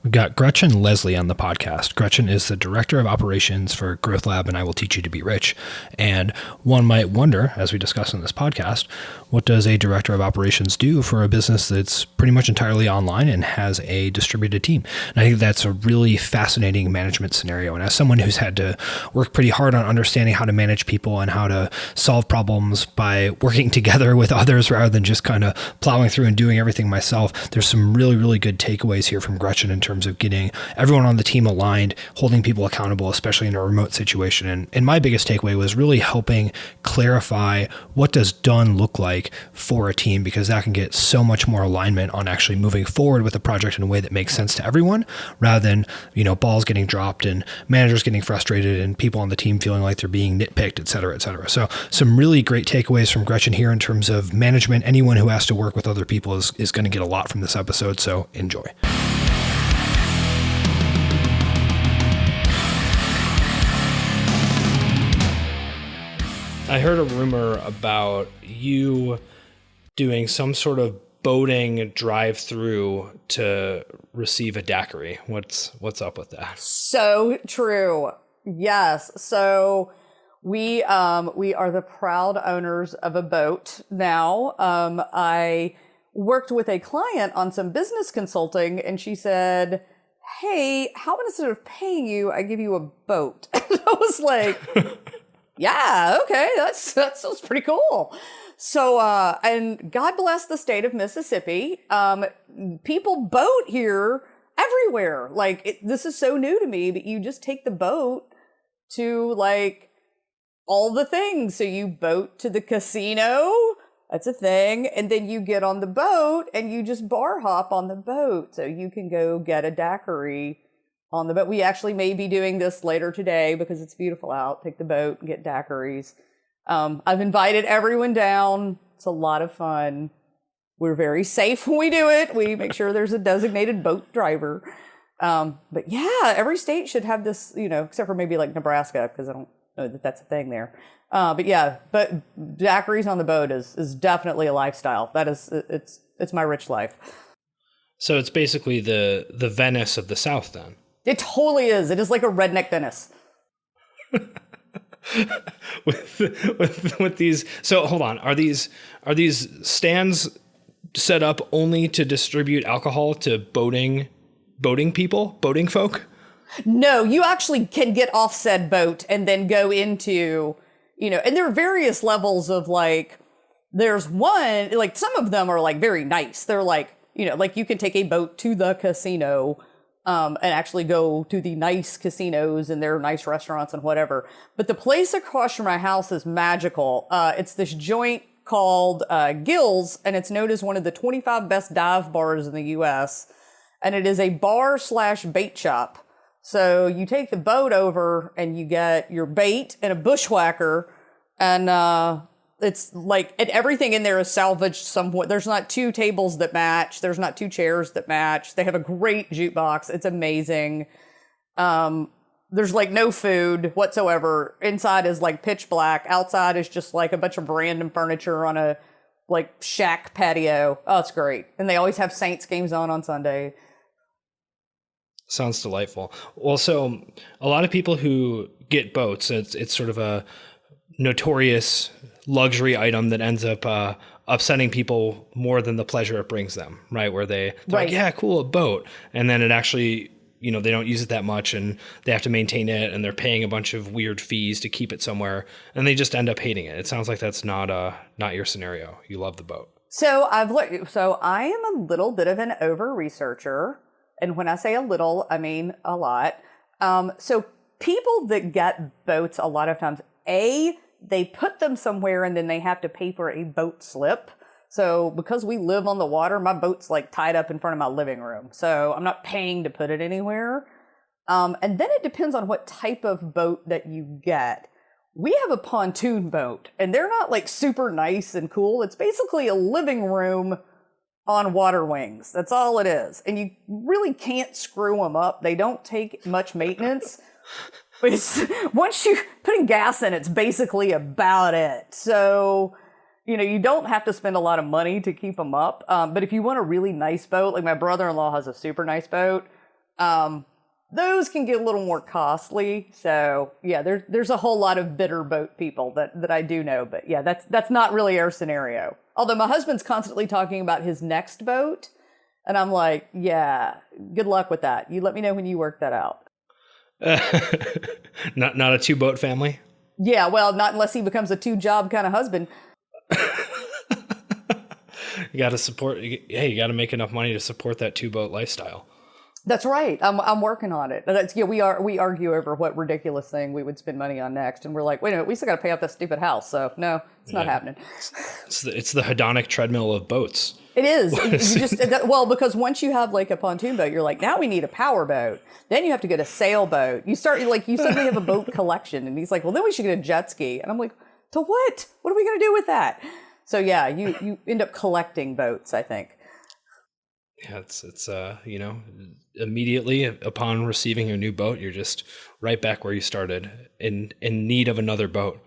We've got Gretchen Leslie on the podcast. Gretchen is the Director of Operations for GrowthLab and I Will Teach You to Be Rich. And one might wonder, as we discuss in this podcast, what does a Director of Operations do for a business that's pretty much entirely online and has a distributed team? And I think that's a really fascinating management scenario. And as someone who's had to work pretty hard on understanding how to manage people and how to solve problems by working together with others rather than just kind of plowing through and doing everything myself, there's some really, really good takeaways here from Gretchen in terms of getting everyone on the team aligned, holding people accountable, especially in a remote situation. And my biggest takeaway was really helping clarify what does done look like for a team, because that can get so much more alignment on actually moving forward with a project in a way that makes sense to everyone, rather than, balls getting dropped and managers getting frustrated and people on the team feeling like they're being nitpicked, et cetera, et cetera. So some really great takeaways from Gretchen here in terms of management. Anyone who has to work with other people is going to get a lot from this episode. So enjoy. I heard a rumor about you doing some sort of boating drive-through to receive a daiquiri. What's up with that? So true. Yes. So we are the proud owners of a boat now. I worked with a client on some business consulting, and she said, "Hey, how about instead of paying you, I give you a boat?" And I was like, yeah, okay, that sounds pretty cool. So, and God bless the state of Mississippi. People boat here everywhere. This is so new to me, but you just take the boat to all the things. So you boat to the casino. That's a thing. And then you get on the boat and you just bar hop on the boat. So you can go get a daiquiri on the boat. We actually may be doing this later today because it's beautiful out. Take the boat and get daiquiris. I've invited everyone down. It's a lot of fun. We're very safe when we do it. We make sure there's a designated boat driver. But yeah, every state should have this, except for maybe Nebraska, because I don't know that that's a thing there. But daiquiris on the boat is definitely a lifestyle. It's my rich life. So it's basically the Venice of the South then. It totally is. It is like a redneck Venice. with these. So hold on. Are these stands set up only to distribute alcohol to boating folk? No, you actually can get off said boat and then go into, and there are various levels of there's one, some of them are very nice. They're you can take a boat to the casino and actually go to the nice casinos and their nice restaurants and whatever. But the place across from my house is magical. It's this joint called Gills, and it's known as one of the 25 best dive bars in the U.S. And it is a bar/bait shop. So you take the boat over and you get your bait and a bushwhacker, and it's and everything in there is salvaged somewhat. There's not two tables that match. There's not two chairs that match. They have a great jukebox. It's amazing. There's no food whatsoever. Inside is pitch black. Outside is just a bunch of random furniture on a shack patio. Oh, it's great. And they always have Saints games on Sunday. Sounds delightful. Well, so a lot of people who get boats, it's sort of a notorious luxury item that ends up upsetting people more than the pleasure it brings them, right? Where they're right. Yeah, cool, a boat. And then it actually, they don't use it that much and they have to maintain it and they're paying a bunch of weird fees to keep it somewhere and they just end up hating it. It sounds like that's not your scenario. You love the boat. So I am a little bit of an over-researcher. And when I say a little, I mean a lot. So people that get boats a lot of times, they put them somewhere and then they have to pay for a boat slip. So because we live on the water, my boat's tied up in front of my living room. So I'm not paying to put it anywhere. And then it depends on what type of boat that you get. We have a pontoon boat and they're not super nice and cool. It's basically a living room on water wings. That's all it is. And you really can't screw them up. They don't take much maintenance. But once you putting gas in, it's basically about it. So, you don't have to spend a lot of money to keep them up. But if you want a really nice boat, my brother-in-law has a super nice boat. Those can get a little more costly. So yeah, there's a whole lot of bitter boat people that I do know. But yeah, that's not really our scenario. Although my husband's constantly talking about his next boat. And I'm like, yeah, good luck with that. You let me know when you work that out. Not a 2-boat family? Yeah, well, not unless he becomes a 2-job kind of husband. You got to support. Hey, you got to make enough money to support that 2-boat lifestyle. That's right. I'm working on it. That's, yeah, we argue over what ridiculous thing we would spend money on next, and we're like, wait a minute, we still got to pay off that stupid house. So no, it's not happening. It's the hedonic treadmill of boats. It is. You just because once you have like a pontoon boat, you're like, now we need a power boat. Then you have to get a sailboat. You suddenly have a boat collection, and he's like, well, then we should get a jet ski. And I'm like, to what? What are we going to do with that? So yeah, you end up collecting boats, I think. Yeah, it's immediately upon receiving a new boat, you're just right back where you started in need of another boat.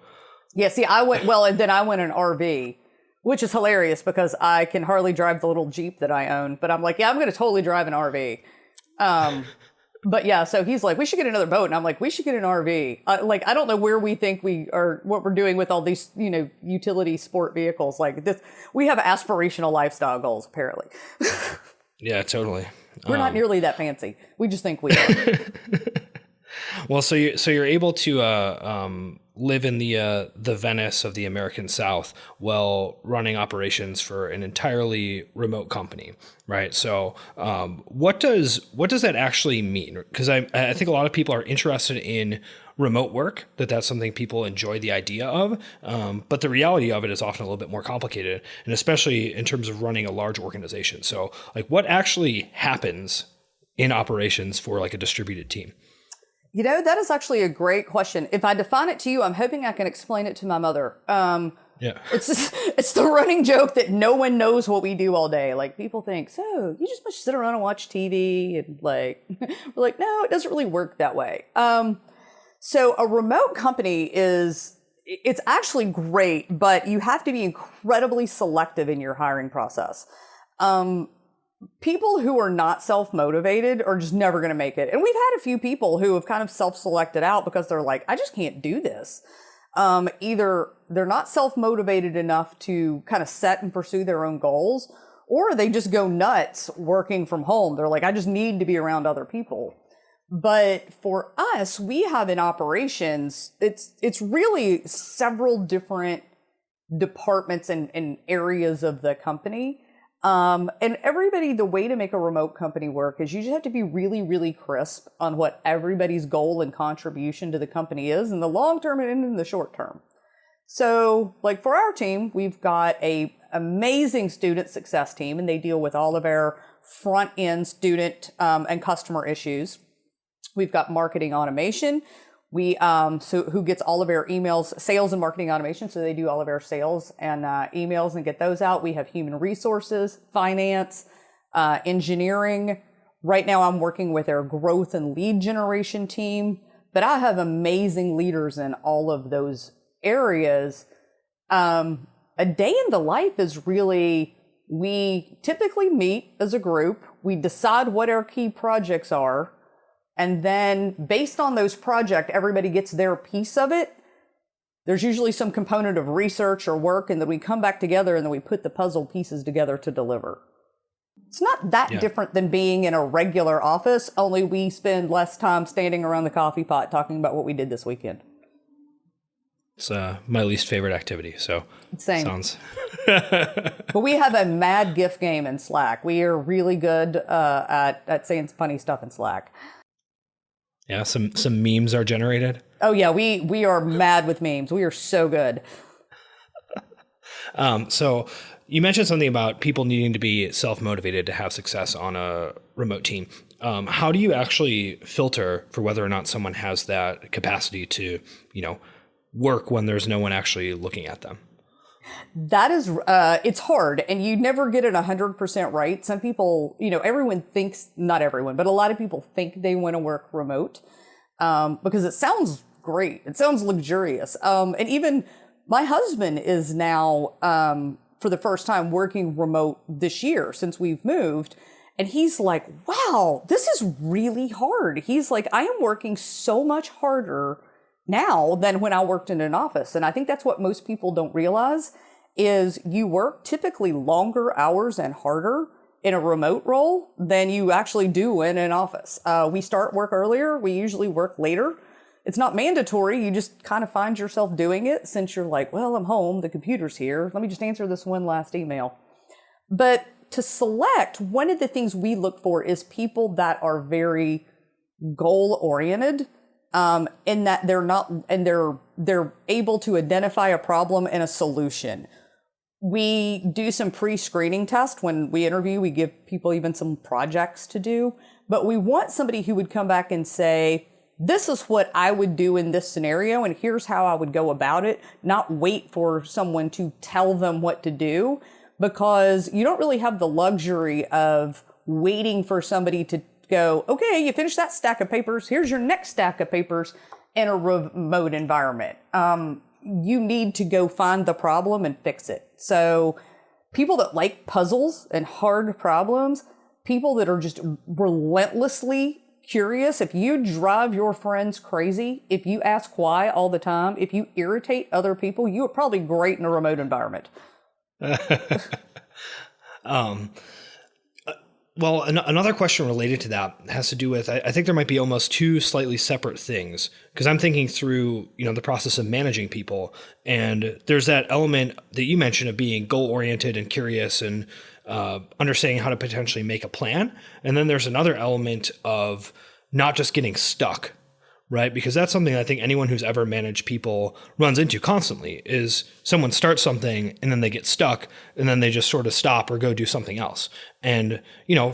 Yeah, see, and then I went an RV, which is hilarious because I can hardly drive the little Jeep that I own. But I'm like, yeah, I'm going to totally drive an RV. But yeah, so he's like, we should get another boat. And I'm like, we should get an RV. I don't know where we think we are, what we're doing with all these, utility sport vehicles. Like this, we have aspirational lifestyle goals, apparently. Yeah, totally. We're not nearly that fancy. We just think we are. Well, so you're able to live in the Venice of the American South while running operations for an entirely remote company, right? So what does that actually mean? Because I think a lot of people are interested in remote work, that's something people enjoy the idea of, but the reality of it is often a little bit more complicated, and especially in terms of running a large organization. So like what actually happens in operations for like a distributed team? That is actually a great question. If I define it to you, I'm hoping I can explain it to my mother. Yeah. It's the running joke that no one knows what we do all day. Like people think, so you just must sit around and watch TV, and like, we're like, no, it doesn't really work that way. So a remote company it's actually great, but you have to be incredibly selective in your hiring process. People who are not self-motivated are just never going to make it. And we've had a few people who have kind of self-selected out because they're like, I just can't do this. Either they're not self-motivated enough to kind of set and pursue their own goals, or they just go nuts working from home. They're like, I just need to be around other people. But for us, we have in operations, it's really several different departments and areas of the company. And everybody, the way to make a remote company work is you just have to be really, really crisp on what everybody's goal and contribution to the company is in the long term and in the short term. So like for our team, we've got a amazing student success team, and they deal with all of our front end student and customer issues. We've got marketing automation. Who gets all of our emails, sales and marketing automation. So they do all of our sales and emails and get those out. We have human resources, finance, engineering. Right now I'm working with our growth and lead generation team, but I have amazing leaders in all of those areas. A day in the life is really, we typically meet as a group. We decide what our key projects are. And then based on those projects, everybody gets their piece of it. There's usually some component of research or work, and then we come back together and then we put the puzzle pieces together to deliver. It's not that different than being in a regular office, only we spend less time standing around the coffee pot talking about what we did this weekend. It's my least favorite activity, so same. Sounds. But we have a mad GIF game in Slack. We are really good at saying funny stuff in Slack. Yeah, some memes are generated. Oh yeah, we are mad with memes. We are so good. So you mentioned something about people needing to be self-motivated to have success on a remote team. How do you actually filter for whether or not someone has that capacity to, work when there's no one actually looking at them? That is, it's hard, and you never get it 100% right. Some people, everyone thinks, not everyone, but a lot of people think they want to work remote because it sounds great. It sounds luxurious. And even my husband is now, for the first time, working remote this year since we've moved. And he's like, wow, this is really hard. He's like, I am working so much harder now than when I worked in an office. And I think that's what most people don't realize is you work typically longer hours and harder in a remote role than you actually do in an office. We start work earlier. We usually work later. It's not mandatory. You just kind of find yourself doing it since you're like, well, I'm home. The computer's here. Let me just answer this one last email. But to select, one of the things we look for is people that are very goal oriented, in that they're not, and they're able to identify a problem and a solution. We do some pre-screening tests when we interview. We give people even some projects to do, but we want somebody who would come back and say, this is what I would do in this scenario, and here's how I would go about it, not wait for someone to tell them what to do, because you don't really have the luxury of waiting for somebody to go, okay, you finished that stack of papers, here's your next stack of papers in a remote environment. You need to go find the problem and fix it. So people that like puzzles and hard problems, people that are just relentlessly curious, if you drive your friends crazy, if you ask why all the time, if you irritate other people, you are probably great in a remote environment. Well, another question related to that has to do with, I think there might be almost two slightly separate things, because I'm thinking through, the process of managing people. And there's that element that you mentioned of being goal oriented and curious and understanding how to potentially make a plan. And then there's another element of not just getting stuck, right? Because that's something I think anyone who's ever managed people runs into constantly is someone starts something and then they get stuck and then they just sort of stop or go do something else. And,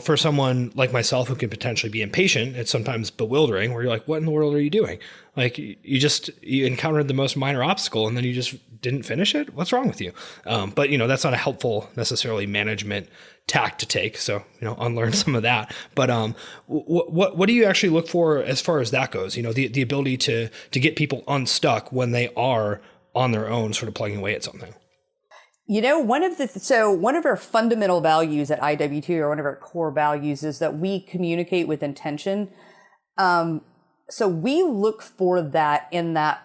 for someone like myself who can potentially be impatient, it's sometimes bewildering where you're like, what in the world are you doing? Like you encountered the most minor obstacle and then you just didn't finish it. What's wrong with you? But that's not a helpful necessarily management tack to take. So, unlearn some of that. But what do you actually look for as far as that goes? The ability to get people unstuck when they are on their own, sort of plugging away at something. One of our fundamental values at IWT, or one of our core values, is that we communicate with intention. So we look for that in that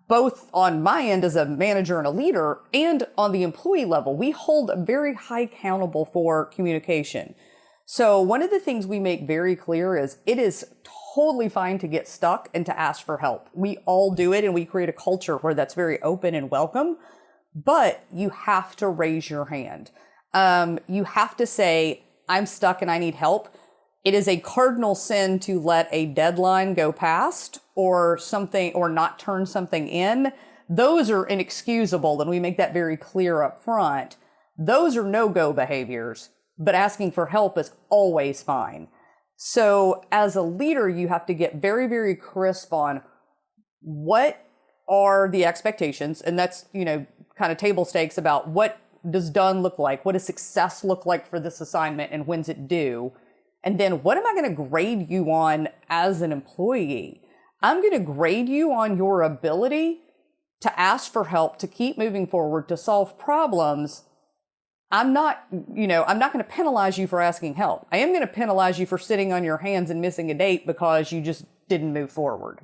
both on my end as a manager and a leader and on the employee level, we hold very high accountable for communication. So one of the things we make very clear is it is totally fine to get stuck and to ask for help. We all do it, and we create a culture where that's very open and welcome, but you have to raise your hand. You have to say, I'm stuck and I need help. It is a cardinal sin to let a deadline go past or something, or not turn something in. Those are inexcusable, and we make that very clear up front. Those are no-go behaviors, but asking for help is always fine. So as a leader, you have to get very, very crisp on what are the expectations, and that's, kind of table stakes about what does done look like, what does success look like for this assignment, and when's it due? And then what am I going to grade you on as an employee? I'm going to grade you on your ability to ask for help, to keep moving forward, to solve problems. I'm not going to penalize you for asking help. I am going to penalize you for sitting on your hands and missing a date because you just didn't move forward.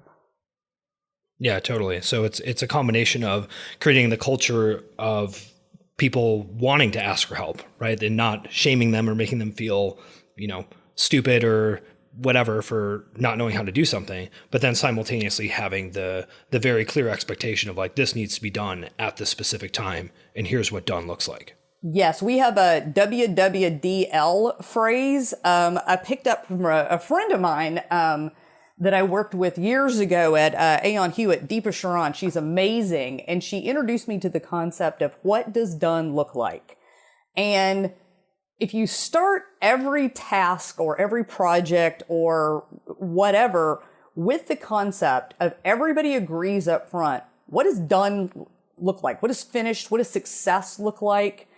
Yeah, totally. So it's a combination of creating the culture of people wanting to ask for help, right? And not shaming them or making them feel, stupid or whatever for not knowing how to do something, but then simultaneously having the very clear expectation of like, this needs to be done at this specific time, and here's what done looks like. Yes, we have a WWDL phrase I picked up from a friend of mine that I worked with years ago at Aon Hewitt, Deepa Sharan. She's amazing. And she introduced me to the concept of what does done look like? And if you start every task or every project or whatever with the concept of everybody agrees up front, what does done look like? What does finished? What does success look like?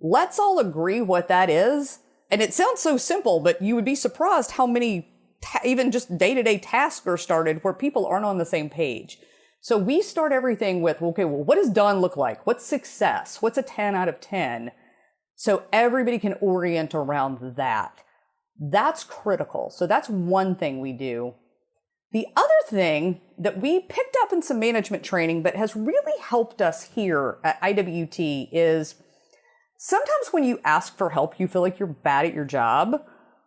Let's all agree what that is. And it sounds so simple, but you would be surprised how many even just day-to-day tasks are started where people aren't on the same page. So we start everything with, okay, well, what does done look like? What's success? What's a 10 out of 10? So everybody can orient around that. That's critical. So that's one thing we do. The other thing that we picked up in some management training, but has really helped us here at IWT, is sometimes when you ask for help, you feel like you're bad at your job.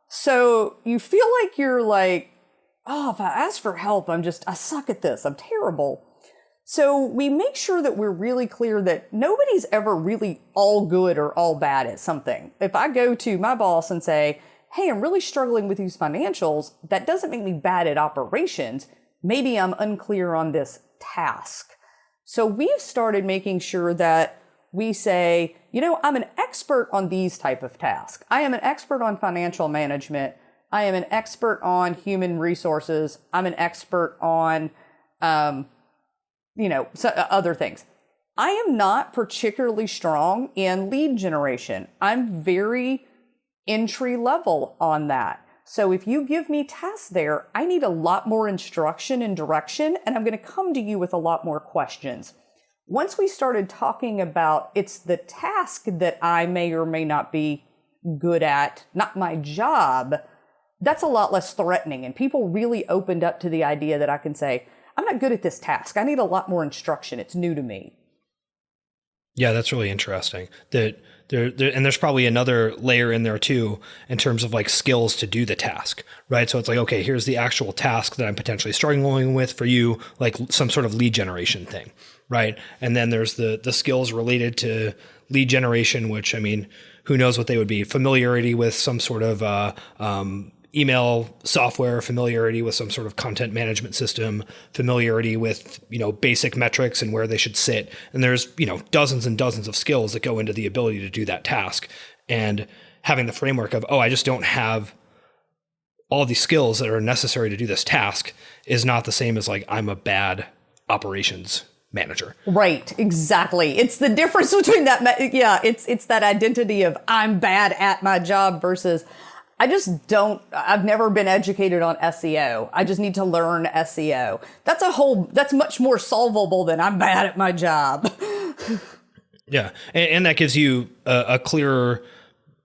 So you feel like you're like, oh, if I ask for help, I suck at this. I'm terrible. So we make sure that we're really clear that nobody's ever really all good or all bad at something. If I go to my boss and say, hey, I'm really struggling with these financials, that doesn't make me bad at operations. Maybe I'm unclear on this task. So we've started making sure that we say, I'm an expert on these type of tasks. I am an expert on financial management. I am an expert on human resources. I'm an expert on, other things. I am not particularly strong in lead generation. I'm very entry level on that. So if you give me tasks there, I need a lot more instruction and direction, and I'm going to come to you with a lot more questions. Once we started talking about it's the task that I may or may not be good at, not my job, that's a lot less threatening. And people really opened up to the idea that I can say, I'm not good at this task. I need a lot more instruction. It's new to me. Yeah, that's really interesting. And there's probably another layer in there too, in terms of like skills to do the task, right? So it's like, okay, here's the actual task that I'm potentially struggling with for you, like some sort of lead generation thing, right? And then there's the skills related to lead generation, which, I mean, who knows what they would be? Familiarity with some sort of email software, familiarity with some sort of content management system, familiarity with, basic metrics and where they should sit. And there's, dozens and dozens of skills that go into the ability to do that task. And having the framework of, I just don't have all these skills that are necessary to do this task is not the same as like, I'm a bad operations manager. Right. Exactly. It's the difference between that. Yeah. It's that identity of I'm bad at my job versus I've never been educated on SEO. I just need to learn SEO. That's much more solvable than I'm bad at my job. Yeah. And that gives you a clearer,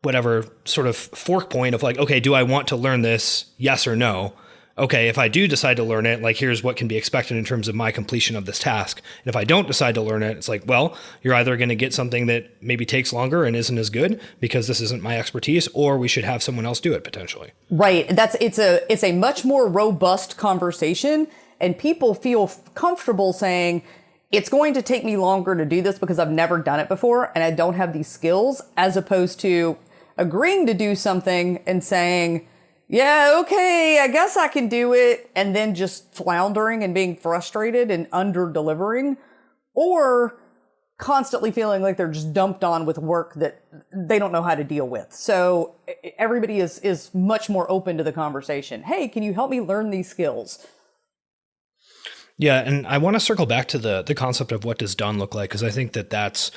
whatever sort of fork point of like, okay, do I want to learn this? Yes or no? Okay, if I do decide to learn it, like here's what can be expected in terms of my completion of this task. And if I don't decide to learn it, it's like, well, you're either going to get something that maybe takes longer and isn't as good because this isn't my expertise, or we should have someone else do it potentially. Right. It's a much more robust conversation, and people feel comfortable saying it's going to take me longer to do this because I've never done it before and I don't have these skills, as opposed to agreeing to do something and saying, yeah, okay, I guess I can do it, and then just floundering and being frustrated and under-delivering, or constantly feeling like they're just dumped on with work that they don't know how to deal with. So everybody is much more open to the conversation. Hey, can you help me learn these skills? Yeah, and I want to circle back to the concept of what does done look like, because I think that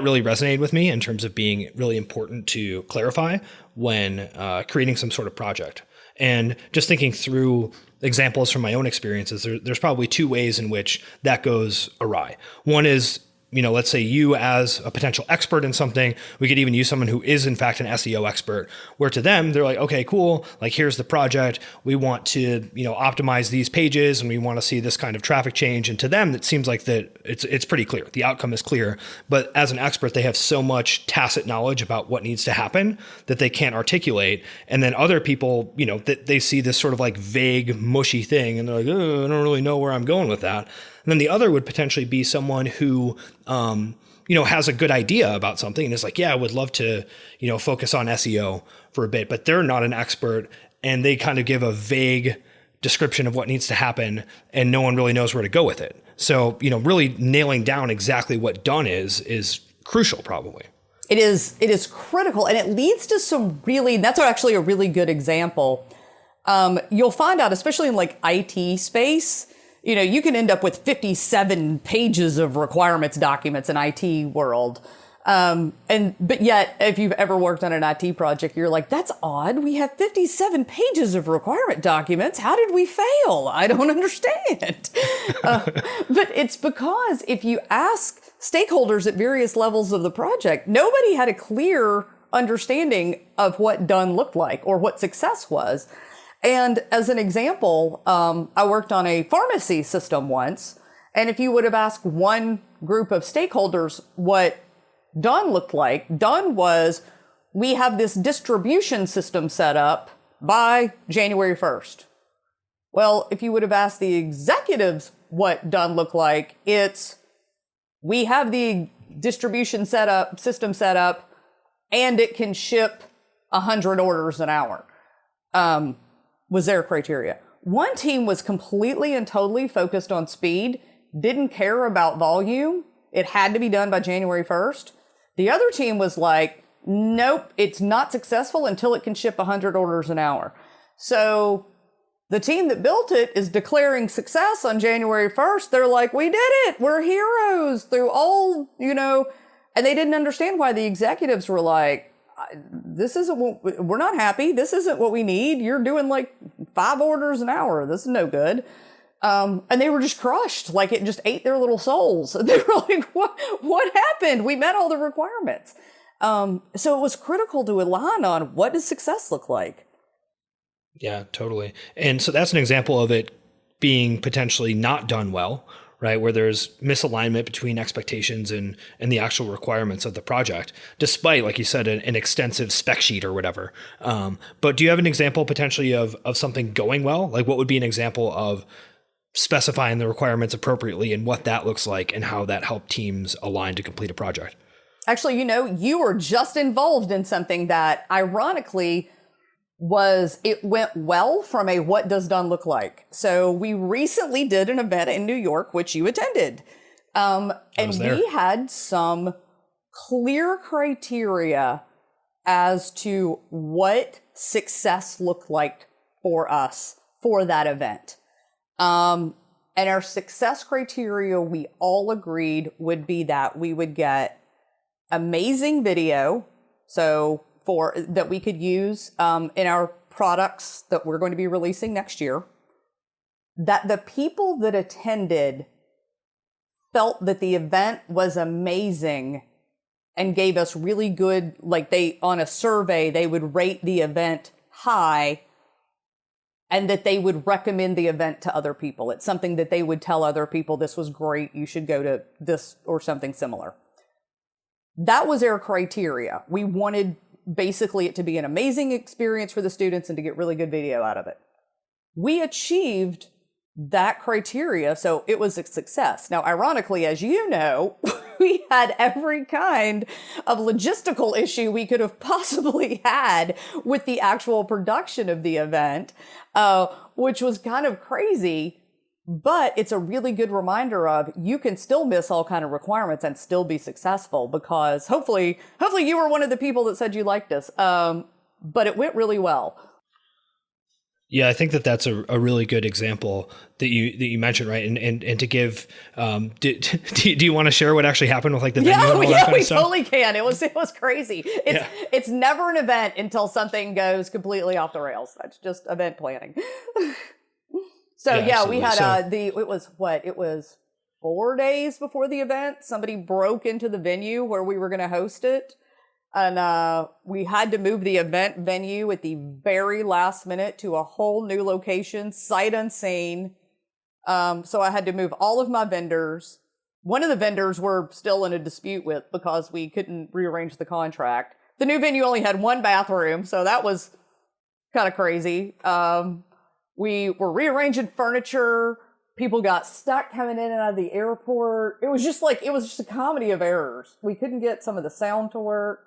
really resonated with me in terms of being really important to clarify when creating some sort of project. And just thinking through examples from my own experiences, there's probably two ways in which that goes awry. One is, let's say you as a potential expert in something, we could even use someone who is in fact an SEO expert, where to them, they're like, okay, cool. Like, here's the project. We want to, optimize these pages and we want to see this kind of traffic change. And to them, it seems like that it's pretty clear. The outcome is clear. But as an expert, they have so much tacit knowledge about what needs to happen that they can't articulate. And then other people, that they see this sort of like vague, mushy thing and they're like, oh, I don't really know where I'm going with that. And then the other would potentially be someone who, has a good idea about something and is like, yeah, I would love to, focus on SEO for a bit, but they're not an expert and they kind of give a vague description of what needs to happen and no one really knows where to go with it. So, really nailing down exactly what done is crucial probably. It is critical, and it leads to that's actually a really good example. You'll find out, especially in like IT space, you can end up with 57 pages of requirements documents in IT world. But yet, if you've ever worked on an IT project, you're like, that's odd. We have 57 pages of requirement documents. How did we fail? I don't understand. But it's because if you ask stakeholders at various levels of the project, nobody had a clear understanding of what done looked like or what success was. And as an example, I worked on a pharmacy system once. And if you would have asked one group of stakeholders what done looked like, done was, we have this distribution system set up by January 1st. Well, if you would have asked the executives what done looked like, it's, we have the distribution system set up, and it can ship 100 orders an hour, was their criteria. One team was completely and totally focused on speed, didn't care about volume. It had to be done by January 1st. The other team was like, nope, it's not successful until it can ship 100 orders an hour. So the team that built it is declaring success on January 1st. They're like, we did it. We're heroes through all, and they didn't understand why the executives were like, this isn't what, we're not happy. This isn't what we need. You're doing like 5 orders an hour. This is no good. And they were just crushed. Like, it just ate their little souls. They were like, what happened? We met all the requirements. So it was critical to align on, what does success look like? Yeah, totally. And so that's an example of it being potentially not done well, right? Where there's misalignment between expectations and the actual requirements of the project, despite, like you said, an extensive spec sheet or whatever. But do you have an example potentially of something going well? Like, what would be an example of specifying the requirements appropriately and what that looks like and how that helped teams align to complete a project? Actually, you were just involved in something that ironically it went well from a what does done look like. So we recently did an event in New York, which you attended. And we had some clear criteria as to what success looked like for us for that event. And our success criteria, we all agreed would be that we would get amazing video, so that we could use in our products that we're going to be releasing next year, that the people that attended felt that the event was amazing and gave us really good, like on a survey, they would rate the event high, and that they would recommend the event to other people. It's something that they would tell other people, this was great, you should go to this or something similar. That was our criteria. We wanted basically it to be an amazing experience for the students and to get really good video out of it. We achieved that criteria, so it was a success. Now, ironically, as you know, we had every kind of logistical issue we could have possibly had with the actual production of the event, which was kind of crazy. But it's a really good reminder of, you can still miss all kind of requirements and still be successful, because hopefully you were one of the people that said you liked us. But it went really well. Yeah, I think that's a really good example that you mentioned, right? And to give, do you want to share what actually happened with like the venue and all that kind of stuff? Totally can. It was crazy. It's never an event until something goes completely off the rails. That's just event planning. So we had it was 4 days before the event, somebody broke into the venue where we were going to host it. And we had to move the event venue at the very last minute to a whole new location, sight unseen. So I had to move all of my vendors. One of the vendors we're still in a dispute with because we couldn't rearrange the contract. The new venue only had 1 bathroom, so that was kind of crazy. We were rearranging furniture. People got stuck coming in and out of the airport. It was just a comedy of errors. We couldn't get some of the sound to work.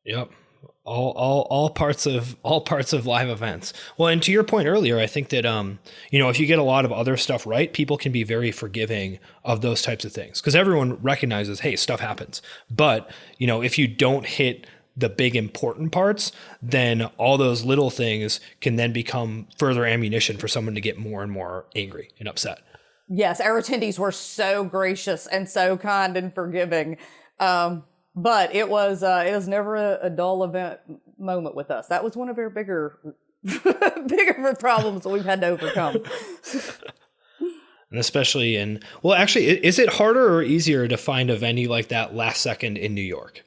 Yep. All parts of live events. Well, and to your point earlier, I think that, if you get a lot of other stuff right, people can be very forgiving of those types of things, because everyone recognizes, hey, stuff happens. But, if you don't hit the big important parts, then all those little things can then become further ammunition for someone to get more and more angry and upset. Yes, our attendees were so gracious and so kind and forgiving. But it was never a dull event moment with us. That was one of our bigger problems that we've had to overcome. And especially actually, is it harder or easier to find a venue like that last second in New York?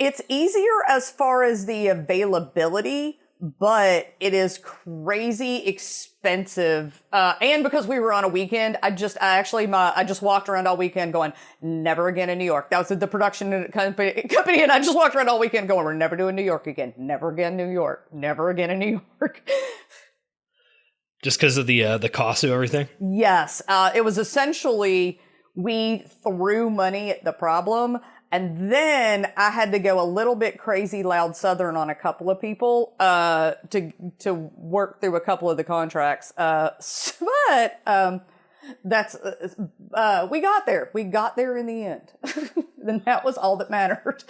It's easier as far as the availability, but it is crazy expensive. And because we were on a weekend, I just walked around all weekend going, never again in New York. That was the production company. And I just walked around all weekend going, we're never doing New York again. Never again, New York. Never again in New York. Just because of the cost of everything? Yes. It was essentially, we threw money at the problem. And then I had to go a little bit crazy loud Southern on a couple of people to work through a couple of the contracts. But we got there. We got there in the end. And that was all that mattered.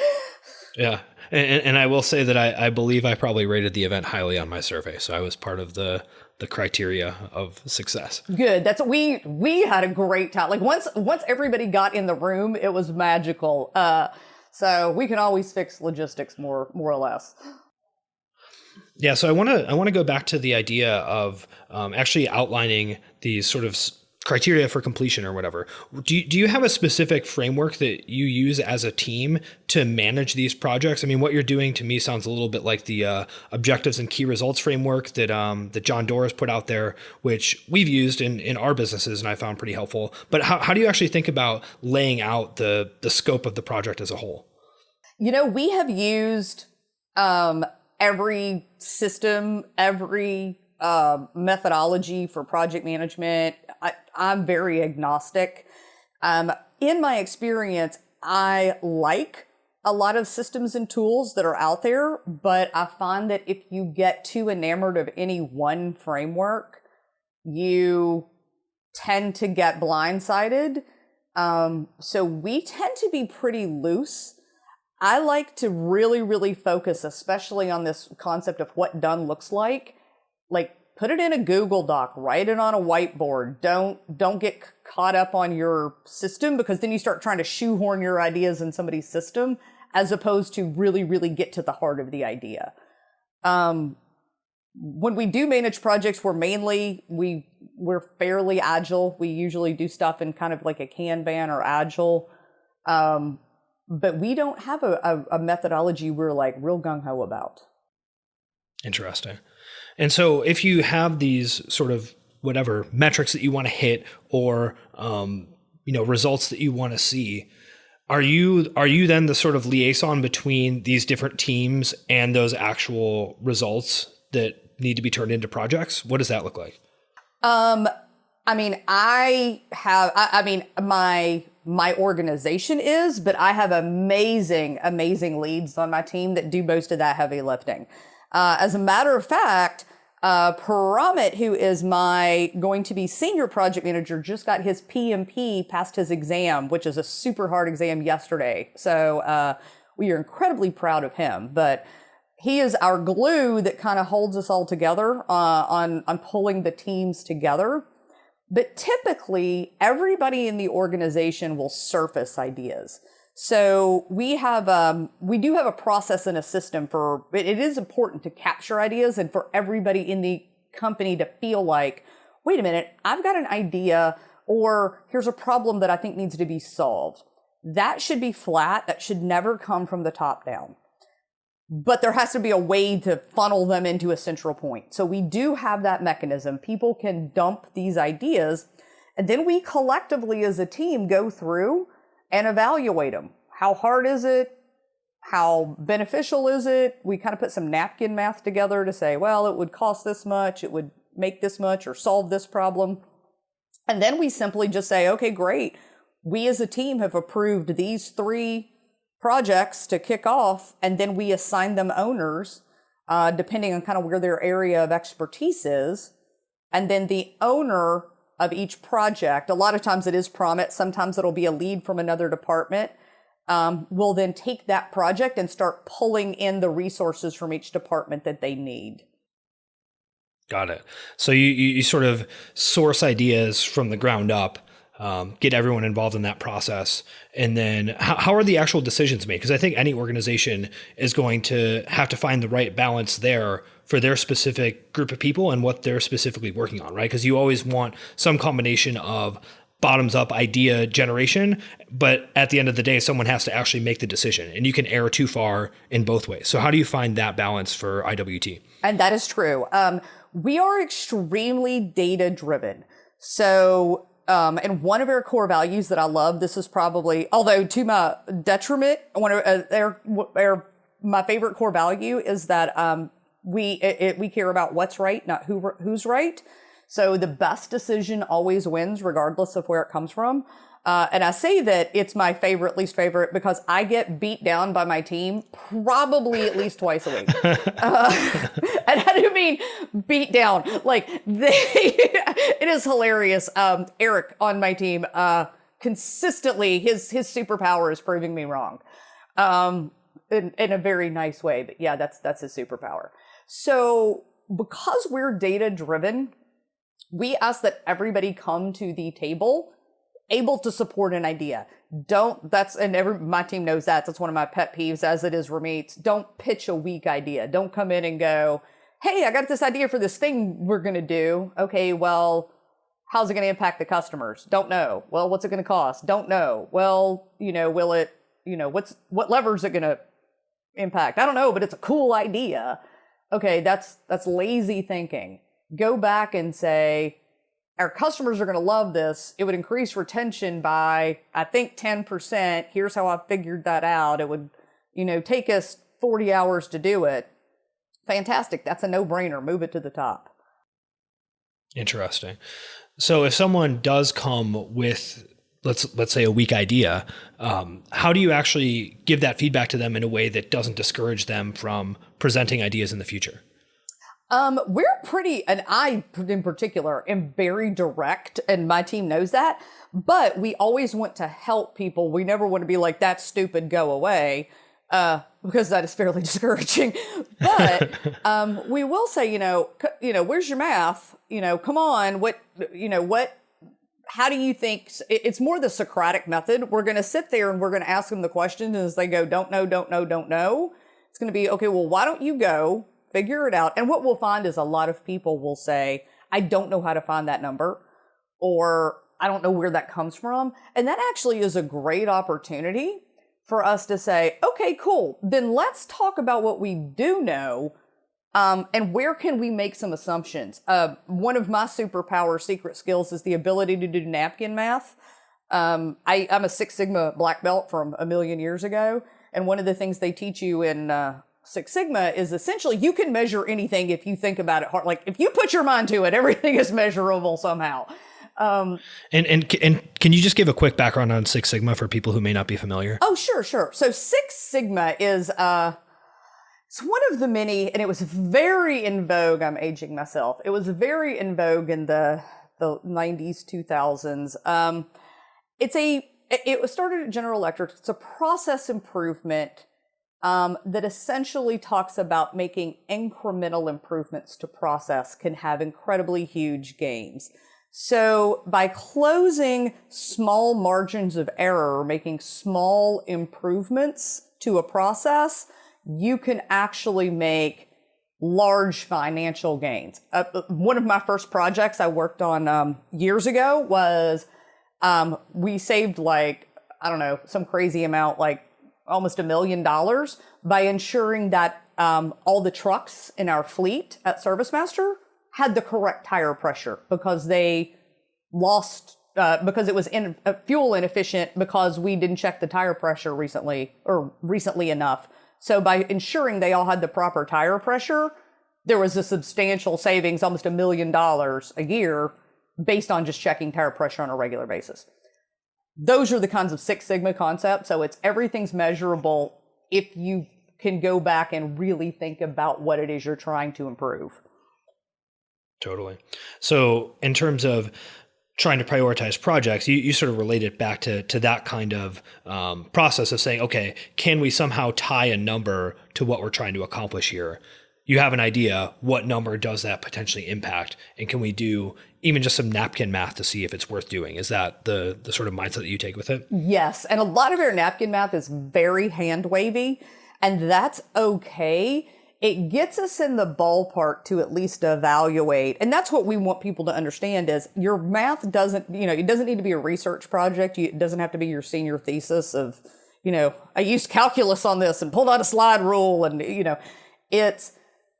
Yeah. And I will say that I believe I probably rated the event highly on my survey. So I was part of the criteria of success. Good. That's we had a great time. Like once everybody got in the room, it was magical. So we can always fix logistics more or less. Yeah. So I want to go back to the idea of actually outlining these sort of criteria for completion or whatever. Do you have a specific framework that you use as a team to manage these projects? I mean, what you're doing to me sounds a little bit like the objectives and key results framework that John Doerr put out there, which we've used in our businesses and I found pretty helpful. But how do you actually think about laying out the scope of the project as a whole? We have used every system, every methodology for project management. I'm very agnostic. In my experience, I like a lot of systems and tools that are out there, but I find that if you get too enamored of any one framework, you tend to get blindsided. So we tend to be pretty loose. I like to really, really focus, especially on this concept of what done looks like. Like, put it in a Google Doc, write it on a whiteboard. Don't get caught up on your system, because then you start trying to shoehorn your ideas in somebody's system as opposed to really, really get to the heart of the idea. When we do manage projects, we're fairly agile. We usually do stuff in kind of like a Kanban or Agile. But we don't have a methodology we're like real gung-ho about. Interesting. And so if you have these sort of whatever metrics that you want to hit or, results that you want to see, are you then the sort of liaison between these different teams and those actual results that need to be turned into projects? What does that look like? My organization is, but I have amazing leads on my team that do most of that heavy lifting. As a matter of fact, Ramit, who is going to be senior project manager, just got his PMP, passed his exam, which is a super hard exam yesterday. So we are incredibly proud of him. But he is our glue that kind of holds us all together on pulling the teams together. But typically, everybody in the organization will surface ideas. So we do have a process and a system for it. It is important to capture ideas and for everybody in the company to feel like, wait a minute, I've got an idea, or here's a problem that I think needs to be solved. That should be flat. That should never come from the top down. But there has to be a way to funnel them into a central point. So we do have that mechanism. People can dump these ideas, and then we collectively as a team go through and evaluate them. How hard is it? How beneficial is it? We kind of put some napkin math together to say, well, it would cost this much, it would make this much, or solve this problem. And then we simply just say, okay, great. We as a team have approved these 3 projects to kick off, and then we assign them owners, depending on kind of where their area of expertise is. And then the owner of each project, a lot of times it is Promit, sometimes it'll be a lead from another department, will then take that project and start pulling in the resources from each department that they need. Got it. So you sort of source ideas from the ground up, get everyone involved in that process. And then how are the actual decisions made? Because I think any organization is going to have to find the right balance there for their specific group of people and what they're specifically working on, right? Because you always want some combination of bottoms up idea generation, but at the end of the day, someone has to actually make the decision, and you can err too far in both ways. So how do you find that balance for IWT? And that is true. We are extremely data driven. So, and one of our core values that I love, this is probably, although to my detriment, one of my favorite core value is that we care about what's right, not who's right. So the best decision always wins, regardless of where it comes from. And I say that it's my favorite, least favorite, because I get beat down by my team probably at least twice a week. And I do mean beat down. Like it is hilarious. Eric on my team, consistently, his superpower is proving me wrong. In a very nice way, but yeah, that's his superpower. So because we're data driven, we ask that everybody come to the table able to support an idea. My team knows that. That's one of my pet peeves, as it is Ramit's. Don't pitch a weak idea. Don't come in and go, hey, I got this idea for this thing we're going to do. Okay, well, how's it going to impact the customers? Don't know. Well, what's it going to cost? Don't know. Well, will it, what lever is it going to impact? I don't know, but it's a cool idea. Okay, that's lazy thinking. Go back and say, our customers are going to love this. It would increase retention by, I think, 10%. Here's how I figured that out. It would, take us 40 hours to do it. Fantastic. That's a no-brainer. Move it to the top. Interesting. So if someone does come with, let's say, a weak idea, how do you actually give that feedback to them in a way that doesn't discourage them from presenting ideas in the future? We're pretty, and I in particular am very direct, and my team knows that, but we always want to help people. We never want to be like, that's stupid, go away, because that is fairly discouraging. But, we will say, where's your math? Come on, how do you think? It's more the Socratic method. We're going to sit there and we're going to ask them the questions, and as they go, don't know, it's going to be, okay, well, why don't you go figure it out? And what we'll find is a lot of people will say, I don't know how to find that number, or I don't know where that comes from. And that actually is a great opportunity for us to say, okay, cool. Then let's talk about what we do know, and where can we make some assumptions. One of my superpower secret skills is the ability to do napkin math. I'm a Six Sigma black belt from a million years ago. And one of the things they teach you in Six Sigma is essentially you can measure anything if you think about it hard. Like if you put your mind to it, everything is measurable somehow. And can you just give a quick background on Six Sigma for people who may not be familiar? Oh, sure. So Six Sigma is it's one of the many, and it was very in vogue. I'm aging myself. It was very in vogue in the 90s, 2000s. It was started at General Electric. It's a process improvement that essentially talks about making incremental improvements to process can have incredibly huge gains. So by closing small margins of error, making small improvements to a process, you can actually make large financial gains. One of my first projects I worked on years ago was we saved some crazy amount, like almost $1 million by ensuring that all the trucks in our fleet at ServiceMaster had the correct tire pressure because they lost, because it was fuel inefficient because we didn't check the tire pressure recently enough. So by ensuring they all had the proper tire pressure, there was a substantial savings, almost $1 million a year, based on just checking tire pressure on a regular basis. Those are the kinds of Six Sigma concepts. So everything's measurable if you can go back and really think about what it is you're trying to improve. Totally. So in terms of trying to prioritize projects, you sort of relate it back to that kind of process of saying, okay, can we somehow tie a number to what we're trying to accomplish here? You have an idea, what number does that potentially impact? And can we do even just some napkin math to see if it's worth doing? Is that the sort of mindset that you take with it? Yes. And a lot of our napkin math is very hand wavy, and that's okay it gets us in the ballpark to at least evaluate. And that's what we want people to understand is your math doesn't, it doesn't need to be a research project. It doesn't have to be your senior thesis of, I used calculus on this and pulled out a slide rule. And, it's,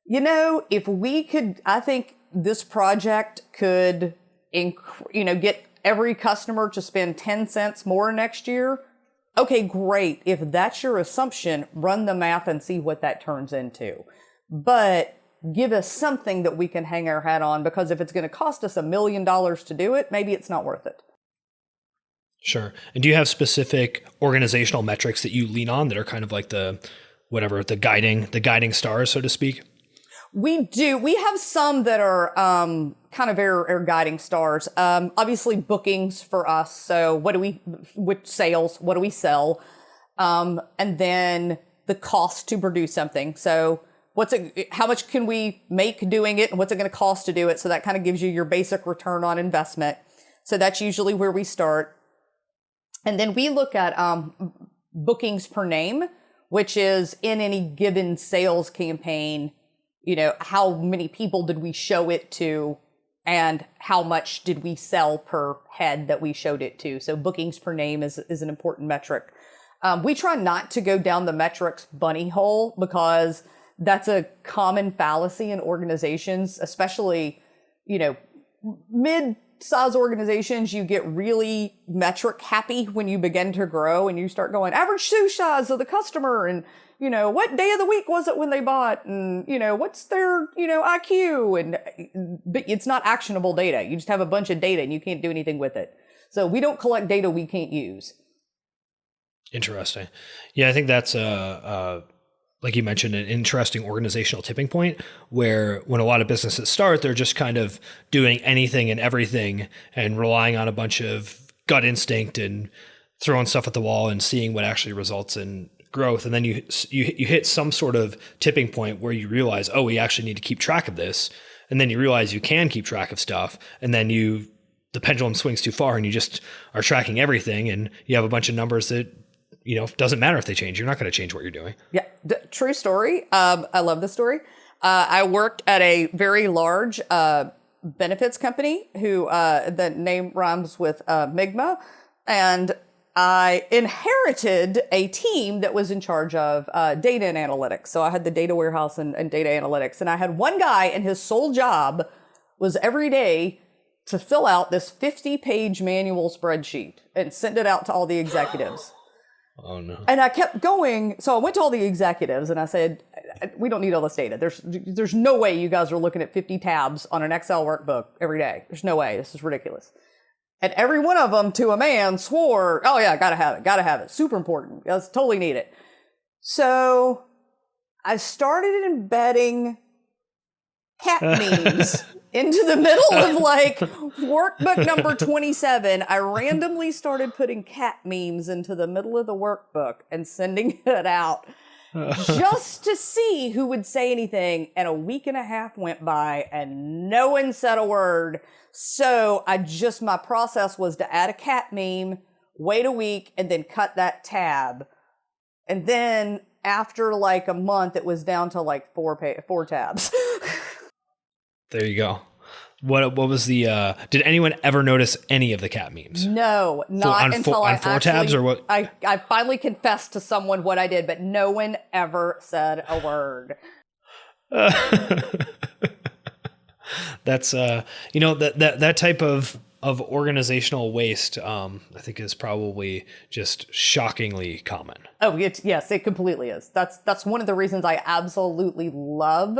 if we could, I think this project could, get every customer to spend 10 cents more next year. Okay, great. If that's your assumption, run the math and see what that turns into. But give us something that we can hang our hat on, because if it's going to cost us $1 million to do it, maybe it's not worth it. Sure. And do you have specific organizational metrics that you lean on that are kind of like the guiding stars, so to speak? We do. We have some that are kind of our guiding stars. Obviously, bookings for us. So which sales, what do we sell? And then the cost to produce something. So how much can we make doing it, and what's it going to cost to do it? So that kind of gives you your basic return on investment. So that's usually where we start. And then we look at bookings per name, which is in any given sales campaign, how many people did we show it to and how much did we sell per head that we showed it to? So bookings per name is an important metric. We try not to go down the metrics bunny hole, because that's a common fallacy in organizations, especially, mid-size organizations. You get really metric happy when you begin to grow and you start going average shoe size of the customer and, what day of the week was it when they bought, and, what's their, IQ, but it's not actionable data. You just have a bunch of data and you can't do anything with it. So we don't collect data we can't use. Interesting. Yeah, I think that's like you mentioned, an interesting organizational tipping point, where when a lot of businesses start, they're just kind of doing anything and everything and relying on a bunch of gut instinct and throwing stuff at the wall and seeing what actually results in growth. And then you hit some sort of tipping point where you realize, oh, we actually need to keep track of this. And then you realize you can keep track of stuff. And then the pendulum swings too far and you just are tracking everything. And you have a bunch of numbers that, doesn't matter if they change. You're not going to change what you're doing. Yeah. True story. I love this story. I worked at a very large benefits company who the name rhymes with Migma. And I inherited a team that was in charge of data and analytics. So I had the data warehouse and data analytics. And I had one guy, and his sole job was every day to fill out this 50-page manual spreadsheet and send it out to all the executives. Oh, no. And I kept going. So I went to all the executives and I said, we don't need all this data. There's no way you guys are looking at 50 tabs on an Excel workbook every day. There's no way. This is ridiculous. And every one of them, to a man, swore, oh yeah, gotta have it. Super important. Let's totally need it. So I started embedding cat memes into the middle of workbook number 27. I randomly started putting cat memes into the middle of the workbook and sending it out just to see who would say anything. And a week and a half went by and no one said a word. So my process was to add a cat meme, wait a week, and then cut that tab. And then after a month, it was down to four tabs. There you go. What was the, did anyone ever notice any of the cat memes? No, not until on four tabs or what? I finally confessed to someone what I did, but no one ever said a word. That's, that type of organizational waste, I think is probably just shockingly common. Oh, yes, it completely is. That's one of the reasons I absolutely love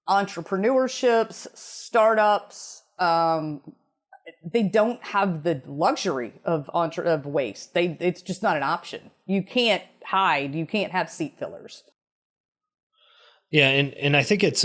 entrepreneurships, startups. They don't have the luxury of waste. It's just not an option. You can't hide. You can't have seat fillers. Yeah, and I think it's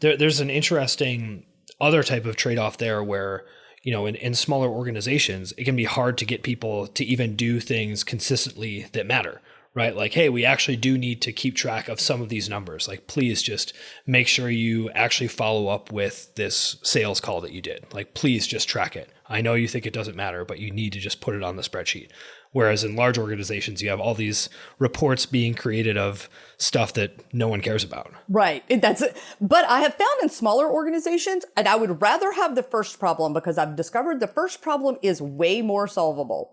there's an interesting other type of trade-off there where, in smaller organizations, it can be hard to get people to even do things consistently that matter, right? Like, hey, we actually do need to keep track of some of these numbers. Like, please just make sure you actually follow up with this sales call that you did. Like, please just track it. I know you think it doesn't matter, but you need to just put it on the spreadsheet. Whereas in large organizations, you have all these reports being created of stuff that no one cares about. Right. That's it. But I have found in smaller organizations, and I would rather have the first problem because I've discovered the first problem is way more solvable.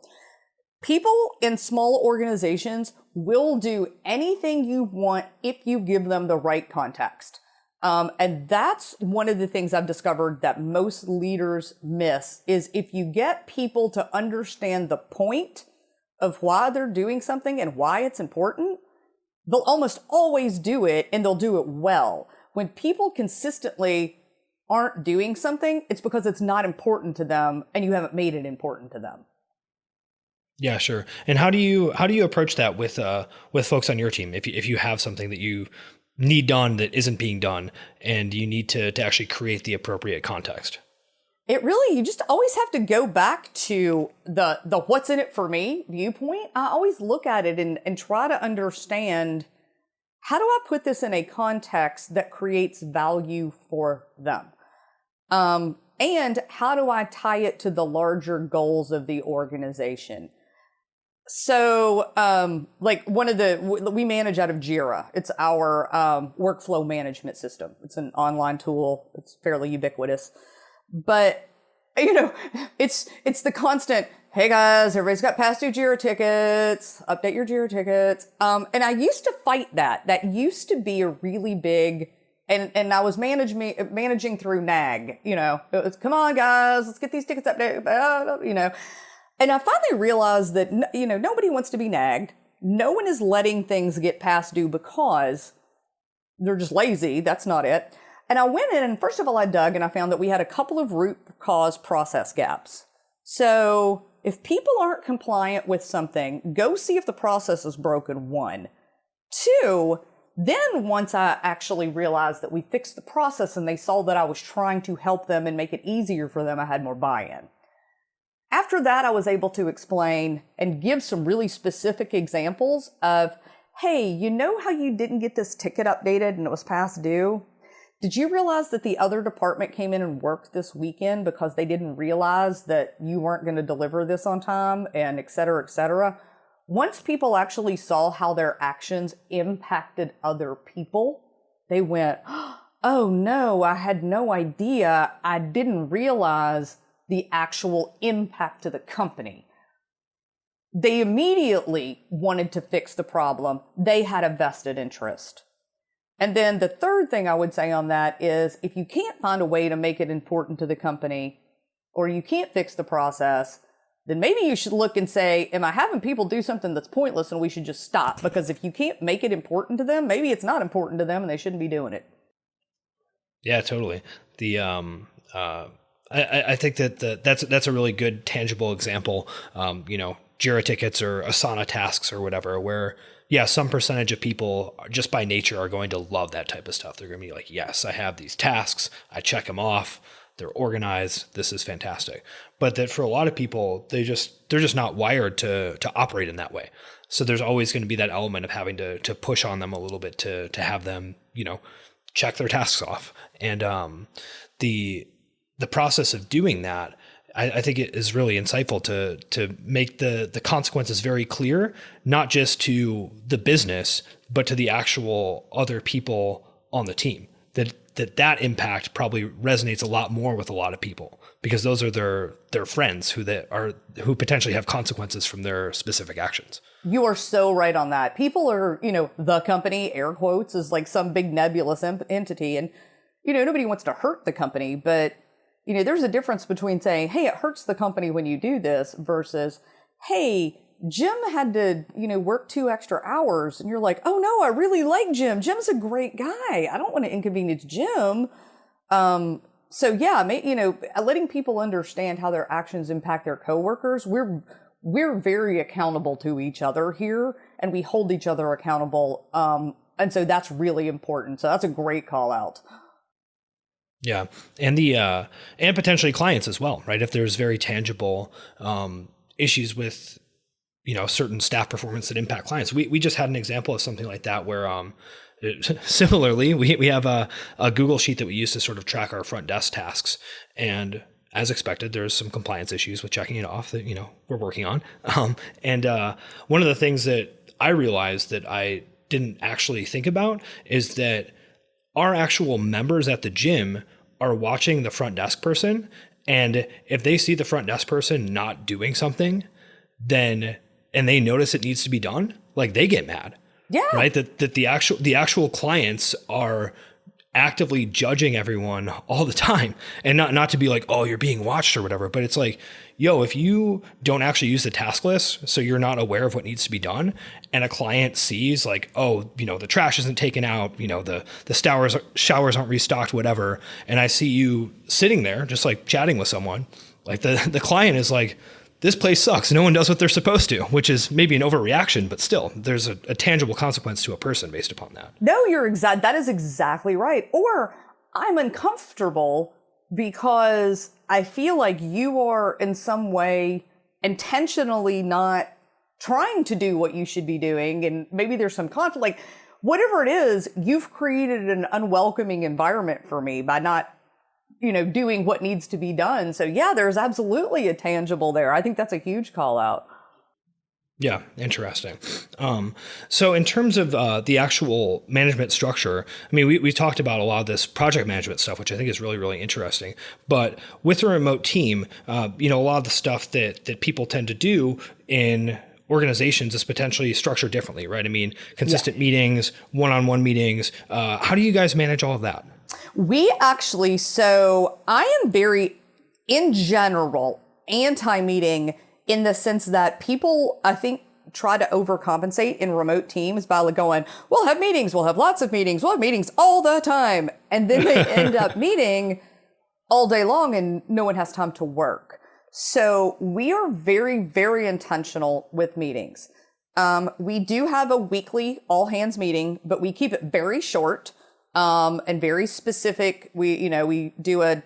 People in small organizations will do anything you want if you give them the right context. And that's one of the things I've discovered that most leaders miss is if you get people to understand the point of why they're doing something and why it's important, they'll almost always do it and they'll do it well. When people consistently aren't doing something, it's because it's not important to them and you haven't made it important to them. Yeah, sure. And how do you approach that with folks on your team? If you have something that you need done that isn't being done and you need to actually create the appropriate context? You just always have to go back to the what's in it for me viewpoint. I always look at it and try to understand, how do I put this in a context that creates value for them? And how do I tie it to the larger goals of the organization? So, we manage out of Jira. It's our workflow management system. It's an online tool. It's fairly ubiquitous. But, it's the constant, hey guys, everybody's got past due Jira tickets, update your Jira tickets. And I used to fight that. That used to be a really big, and I was managing through NAG, it's, come on guys, let's get these tickets updated, And I finally realized that, nobody wants to be nagged. No one is letting things get past due because they're just lazy. That's not it. And I went in and first of all, I dug and I found that we had a couple of root cause process gaps. So if people aren't compliant with something, go see if the process is broken, 1. 2, then once I actually realized that we fixed the process and they saw that I was trying to help them and make it easier for them, I had more buy-in. After that, I was able to explain and give some really specific examples of, hey, you know how you didn't get this ticket updated and it was past due? Did you realize that the other department came in and worked this weekend because they didn't realize that you weren't going to deliver this on time, and et cetera, et cetera? Once people actually saw how their actions impacted other people, they went, oh no, I had no idea. I didn't realize the actual impact to the company. They immediately wanted to fix the problem. They had a vested interest. And then the third thing I would say on that is, if you can't find a way to make it important to the company, or you can't fix the process, then maybe you should look and say, am I having people do something that's pointless and we should just stop? Because if you can't make it important to them, maybe it's not important to them and they shouldn't be doing it. Yeah, totally. I think that's a really good tangible example. Jira tickets or Asana tasks or whatever, where some percentage of people just by nature are going to love that type of stuff. They're going to be like, yes, I have these tasks. I check them off. They're organized. This is fantastic. But that for a lot of people, they're just not wired to operate in that way. So there's always going to be that element of having to push on them a little bit to have them, check their tasks off. And the process of doing that, I think it is really insightful to make the consequences very clear, not just to the business, but to the actual other people on the team. That impact probably resonates a lot more with a lot of people because those are their friends who potentially have consequences from their specific actions. You are so right on that. People are, the company, air quotes, is like some big nebulous entity, and nobody wants to hurt the company, but there's a difference between saying, hey, it hurts the company when you do this versus, hey, Jim had to, work 2 extra hours. And you're like, oh no, I really like Jim. Jim's a great guy. I don't want to inconvenience Jim. Letting people understand how their actions impact their coworkers. We're very accountable to each other here, and we hold each other accountable. And so that's really important. So that's a great call out. Yeah. And and potentially clients as well, right? If there's very tangible issues with certain staff performance that impact clients. We just had an example of something like that where similarly, we have a Google sheet that we use to sort of track our front desk tasks. And as expected, there's some compliance issues with checking it off that, we're working on. And one of the things that I realized that I didn't actually think about is that our actual members at the gym are watching the front desk person. And if they see the front desk person not doing something, and they notice it needs to be done, like they get mad. Yeah. Right. That the actual clients are actively judging everyone all the time, and not to be like, oh, you're being watched or whatever, but it's like, yo, if you don't actually use the task list, so you're not aware of what needs to be done, and a client sees like, oh, the trash isn't taken out, the showers aren't restocked, whatever, and I see you sitting there just like chatting with someone, like the client is like, this place sucks. No one does what they're supposed to, which is maybe an overreaction, but still, there's a tangible consequence to a person based upon that. No, that is exactly right. Or I'm uncomfortable because I feel like you are in some way intentionally not trying to do what you should be doing. And maybe there's some conflict. Like, whatever it is, you've created an unwelcoming environment for me by not doing what needs to be done. So yeah, there's absolutely a tangible there. I think that's a huge call out. Yeah, interesting. So in terms of the actual management structure, I mean, we talked about a lot of this project management stuff, which I think is really, really interesting. But with a remote team, a lot of the stuff that people tend to do in organizations is potentially structured differently, right? I mean, consistent meetings, one-on-one meetings. How do you guys manage all of that? So I am very, in general, anti-meeting in the sense that people, I think, try to overcompensate in remote teams by going, we'll have meetings, we'll have lots of meetings, we'll have meetings all the time. And then they end up meeting all day long and no one has time to work. So we are very, very intentional with meetings. We do have a weekly all hands meeting, but we keep it very short. And very specific. We do a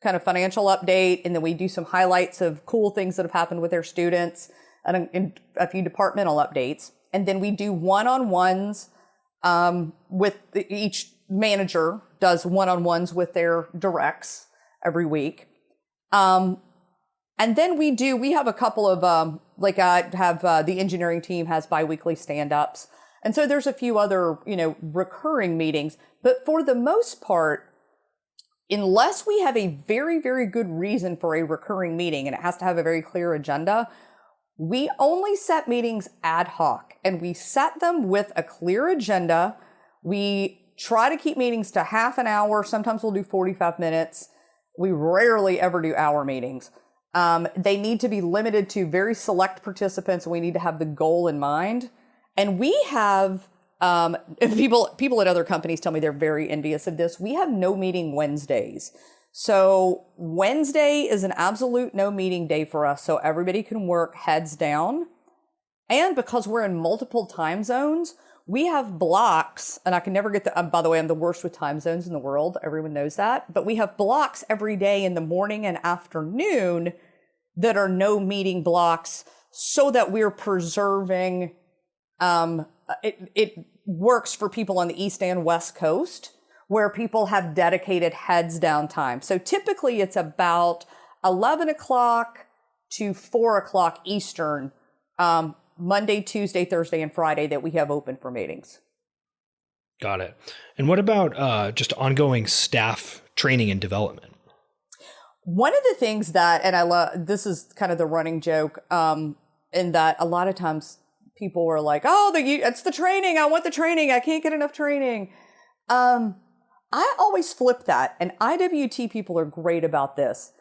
kind of financial update, and then we do some highlights of cool things that have happened with their students and a few departmental updates. And then we do one-on-ones with each manager does one-on-ones with their directs every week. And then we have a couple of, the engineering team has biweekly stand-ups. And so there's a few other, recurring meetings. But for the most part, unless we have a very, very good reason for a recurring meeting, and it has to have a very clear agenda, we only set meetings ad hoc. And we set them with a clear agenda. We try to keep meetings to half an hour. Sometimes we'll do 45 minutes. We rarely ever do hour meetings. They need to be limited to very select participants, and we need to have the goal in mind. And we have, people at other companies tell me they're very envious of this. We have no meeting Wednesdays. So Wednesday is an absolute no meeting day for us. So everybody can work heads down. And because we're in multiple time zones, we have blocks, and I can never get by the way, I'm the worst with time zones in the world. Everyone knows that. But we have blocks every day in the morning and afternoon that are no meeting blocks so that we're preserving. It works for people on the East and West Coast where people have dedicated heads down time. So typically it's about 11 o'clock to 4 o'clock Eastern, Monday, Tuesday, Thursday, and Friday that we have open for meetings. Got it. And what about just ongoing staff training and development? One of the things that, and I love, this is kind of the running joke, in that a lot of times people were like, oh, it's the training. I want the training. I can't get enough training. I always flip that. And IWT people are great about this.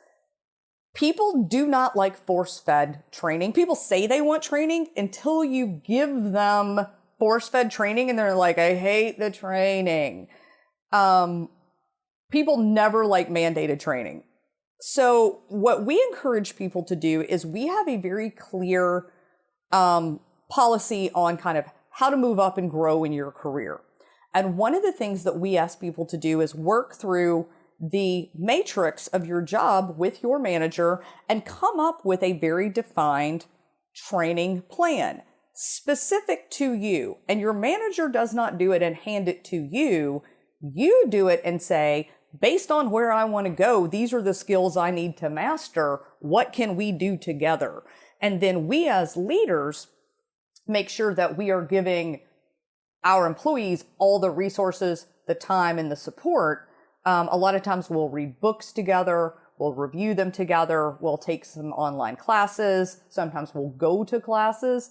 People do not like force-fed training. People say they want training until you give them force-fed training and they're like, I hate the training. People never like mandated training. So what we encourage people to do is we have a very clear policy on kind of how to move up and grow in your career. And one of the things that we ask people to do is work through the matrix of your job with your manager and come up with a very defined training plan specific to you, and your manager does not do it and hand it to you. You do it and say, based on where I want to go, these are the skills I need to master. What can we do together? And then we as leaders make sure that we are giving our employees all the resources, the time, and the support. A lot of times we'll read books together, we'll review them together, we'll take some online classes, sometimes we'll go to classes.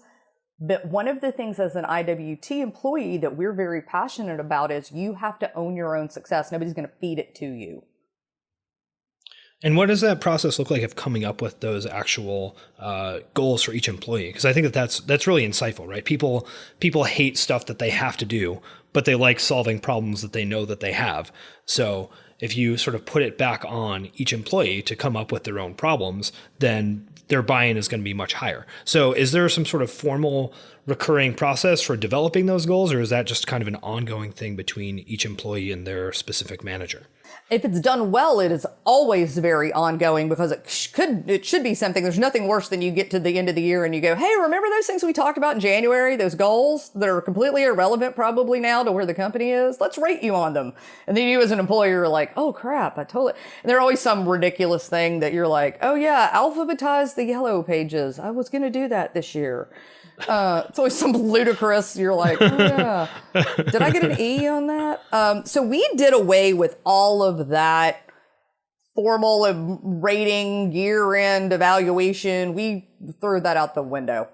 But one of the things as an IWT employee that we're very passionate about is you have to own your own success. Nobody's going to feed it to you. And what does that process look like of coming up with those actual goals for each employee? Because I think that's really insightful, right? People hate stuff that they have to do, but they like solving problems that they know that they have. So if you sort of put it back on each employee to come up with their own problems, then their buy-in is going to be much higher. So is there some sort of formal recurring process for developing those goals, or is that just kind of an ongoing thing between each employee and their specific manager? If it's done well, it is always very ongoing because it should be something. There's nothing worse than you get to the end of the year and you go, hey, remember those things we talked about in January, those goals that are completely irrelevant probably now to where the company is? Let's rate you on them. And then you as an employer are like, oh crap, I totally. And there's always some ridiculous thing that you're like, oh yeah, alphabetize the yellow pages. I was going to do that this year. It's always some ludicrous. You're like, oh yeah, did I get an E on that? So we did away with all of that formal rating, year-end evaluation. We threw that out the window.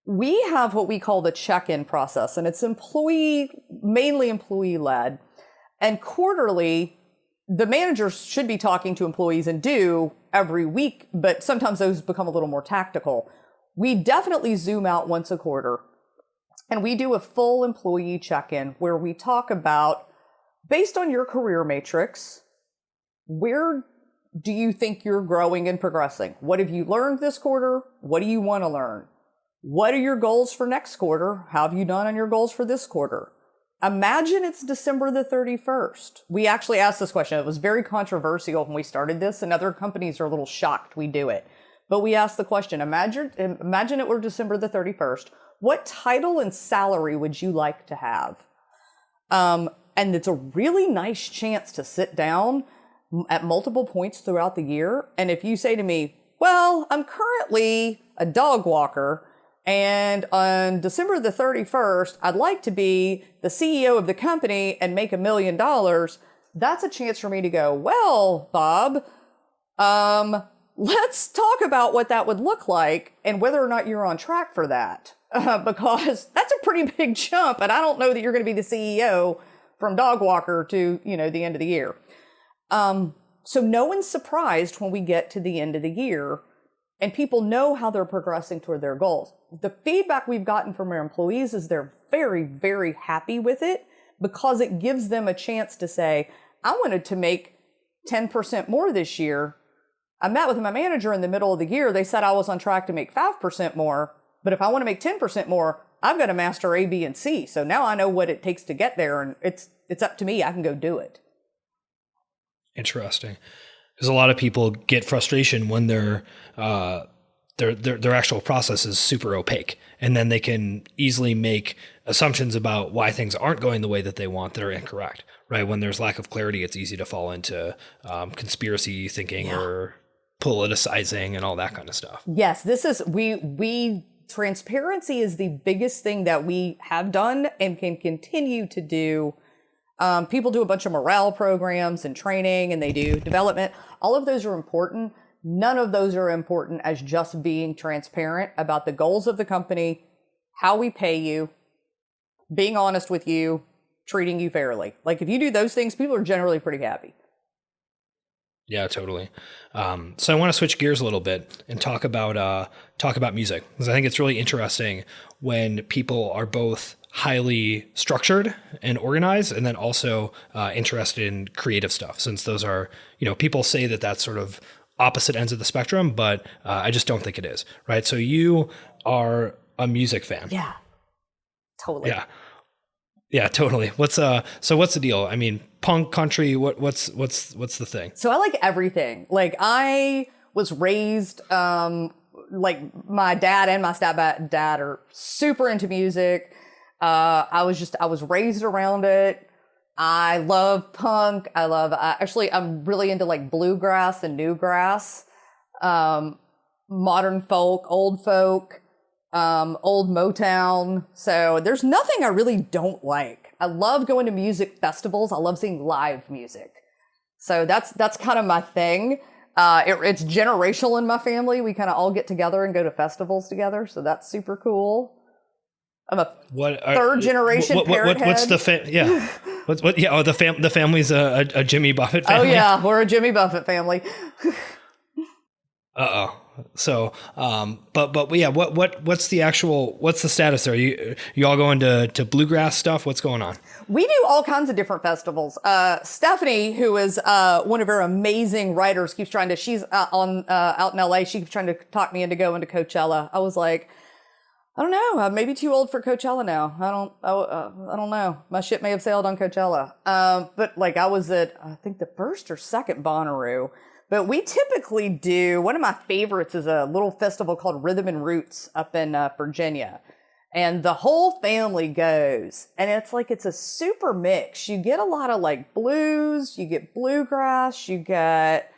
We have what we call the check-in process, and it's mainly employee-led. And quarterly, the managers should be talking to employees and do every week, but sometimes those become a little more tactical. We definitely zoom out once a quarter and we do a full employee check-in where we talk about, based on your career matrix, where do you think you're growing and progressing? What have you learned this quarter? What do you want to learn? What are your goals for next quarter? How have you done on your goals for this quarter? Imagine it's December the 31st. We actually asked this question. It was very controversial when we started this, and other companies are a little shocked we do it. But we asked the question, imagine it were December the 31st. What title and salary would you like to have? And it's a really nice chance to sit down at multiple points throughout the year. And if you say to me, well, I'm currently a dog walker, and on December the 31st, I'd like to be the CEO of the company and make $1 million. That's a chance for me to go, well, Bob, let's talk about what that would look like and whether or not you're on track for that. Because that's a pretty big jump, and I don't know that you're going to be the CEO from dog walker to, the end of the year. So no one's surprised when we get to the end of the year and people know how they're progressing toward their goals. The feedback we've gotten from our employees is they're very, very happy with it because it gives them a chance to say, I wanted to make 10% more this year. I met with my manager in the middle of the year. They said I was on track to make 5% more, but if I want to make 10% more, I've got to master A, B, and C. So now I know what it takes to get there, and it's up to me. I can go do it. Interesting. Because a lot of people get frustration when their actual process is super opaque, and then they can easily make assumptions about why things aren't going the way that they want that are incorrect, right? When there's lack of clarity, it's easy to fall into conspiracy thinking or politicizing and all that kind of stuff. Yes, this is, transparency is the biggest thing that we have done and can continue to do. People do a bunch of morale programs and training, and they do development. All of those are important. None of those are important as just being transparent about the goals of the company, how we pay you, being honest with you, treating you fairly. Like if you do those things, people are generally pretty happy. Yeah, totally. So I want to switch gears a little bit and talk about music, because I think it's really interesting when people are both highly structured and organized, and then also interested in creative stuff. Since those are, people say that that's sort of opposite ends of the spectrum, but I just don't think it is, right? So you are a music fan. Yeah, totally. Yeah, totally. What's the deal? I mean, punk, country, what's the thing? So I like everything. Like I was raised like my dad and my stepdad are super into music. I was raised around it. I love punk. I'm really into like bluegrass and newgrass, modern folk, old Motown. So there's nothing I really don't like. I love going to music festivals. I love seeing live music. So that's kind of my thing. It's generational in my family. We kind of all get together and go to festivals together. So that's super cool. I'm a third generation parrot head. What's the the family's a Jimmy Buffett family. Oh yeah, we're a Jimmy Buffett family. So, but yeah, what's the status there? You all going to bluegrass stuff? What's going on? We do all kinds of different festivals. Stephanie, who is one of our amazing writers, she's out in LA. She keeps trying to talk me into going to Coachella. I was like, I don't know. I'm maybe too old for Coachella now. I don't know. My ship may have sailed on Coachella. But like I was at, I think the first or second Bonnaroo. But we typically do, one of my favorites is a little festival called Rhythm and Roots up in Virginia. And the whole family goes. And it's a super mix. You get a lot of like blues, you get bluegrass, you get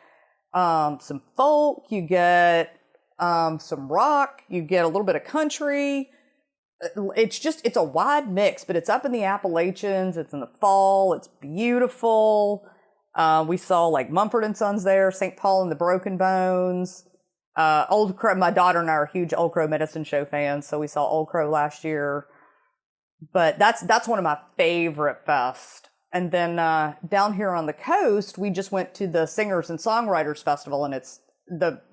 some folk, you get some rock, you get a little bit of country. It's a wide mix, but it's up in the Appalachians. It's in the fall. It's beautiful. We saw like Mumford & Sons there, St. Paul and the Broken Bones. Old Crow, my daughter and I are huge Old Crow Medicine Show fans, so we saw Old Crow last year. But that's one of my favorite fests. And then down here on the coast, we just went to the Singers and Songwriters Festival, and it's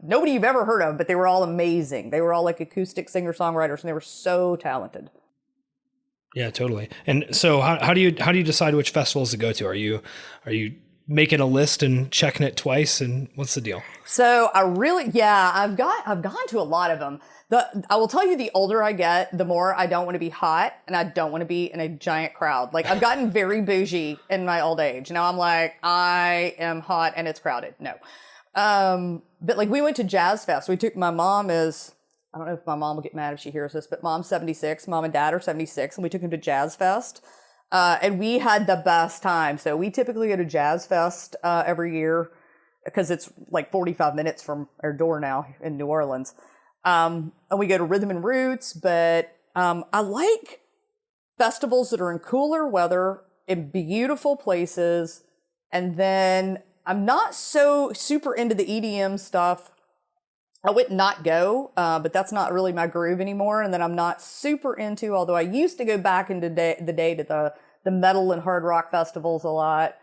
nobody you've ever heard of, but they were all amazing. They were all like acoustic singer-songwriters, and they were so talented. Yeah, totally. And so how do you decide which festivals to go to? Are you making a list and checking it twice, and what's the deal? So I've gone to a lot of them. I will tell you, the older I get, the more I don't want to be hot and I don't want to be in a giant crowd. Like I've gotten very bougie in my old age. Now I'm like, I am hot and it's crowded. No. But like we went to Jazz Fest. We took my mom I don't know if my mom will get mad if she hears this, but mom's 76, mom and dad are 76, and we took them to Jazz Fest. And we had the best time. So we typically go to Jazz Fest every year because it's like 45 minutes from our door now in New Orleans. And we go to Rhythm and Roots, but I like festivals that are in cooler weather, in beautiful places. And then I'm not so super into the EDM stuff. I would not go, but that's not really my groove anymore. And then I'm not super into, although I used to go back into the day to the metal and hard rock festivals a lot.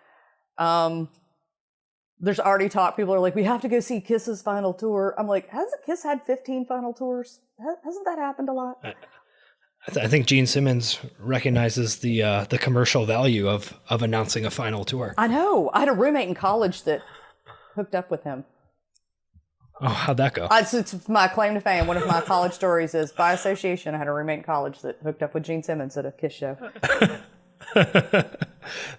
There's already talk. People are like, we have to go see Kiss's final tour. I'm like, hasn't Kiss had 15 final tours? Hasn't that happened a lot? I think Gene Simmons recognizes the commercial value of announcing a final tour. I know. I had a roommate in college that hooked up with him. Oh, how'd that go? It's my claim to fame. One of my college stories is, by association, I had a roommate in college that hooked up with Gene Simmons at a Kiss show. I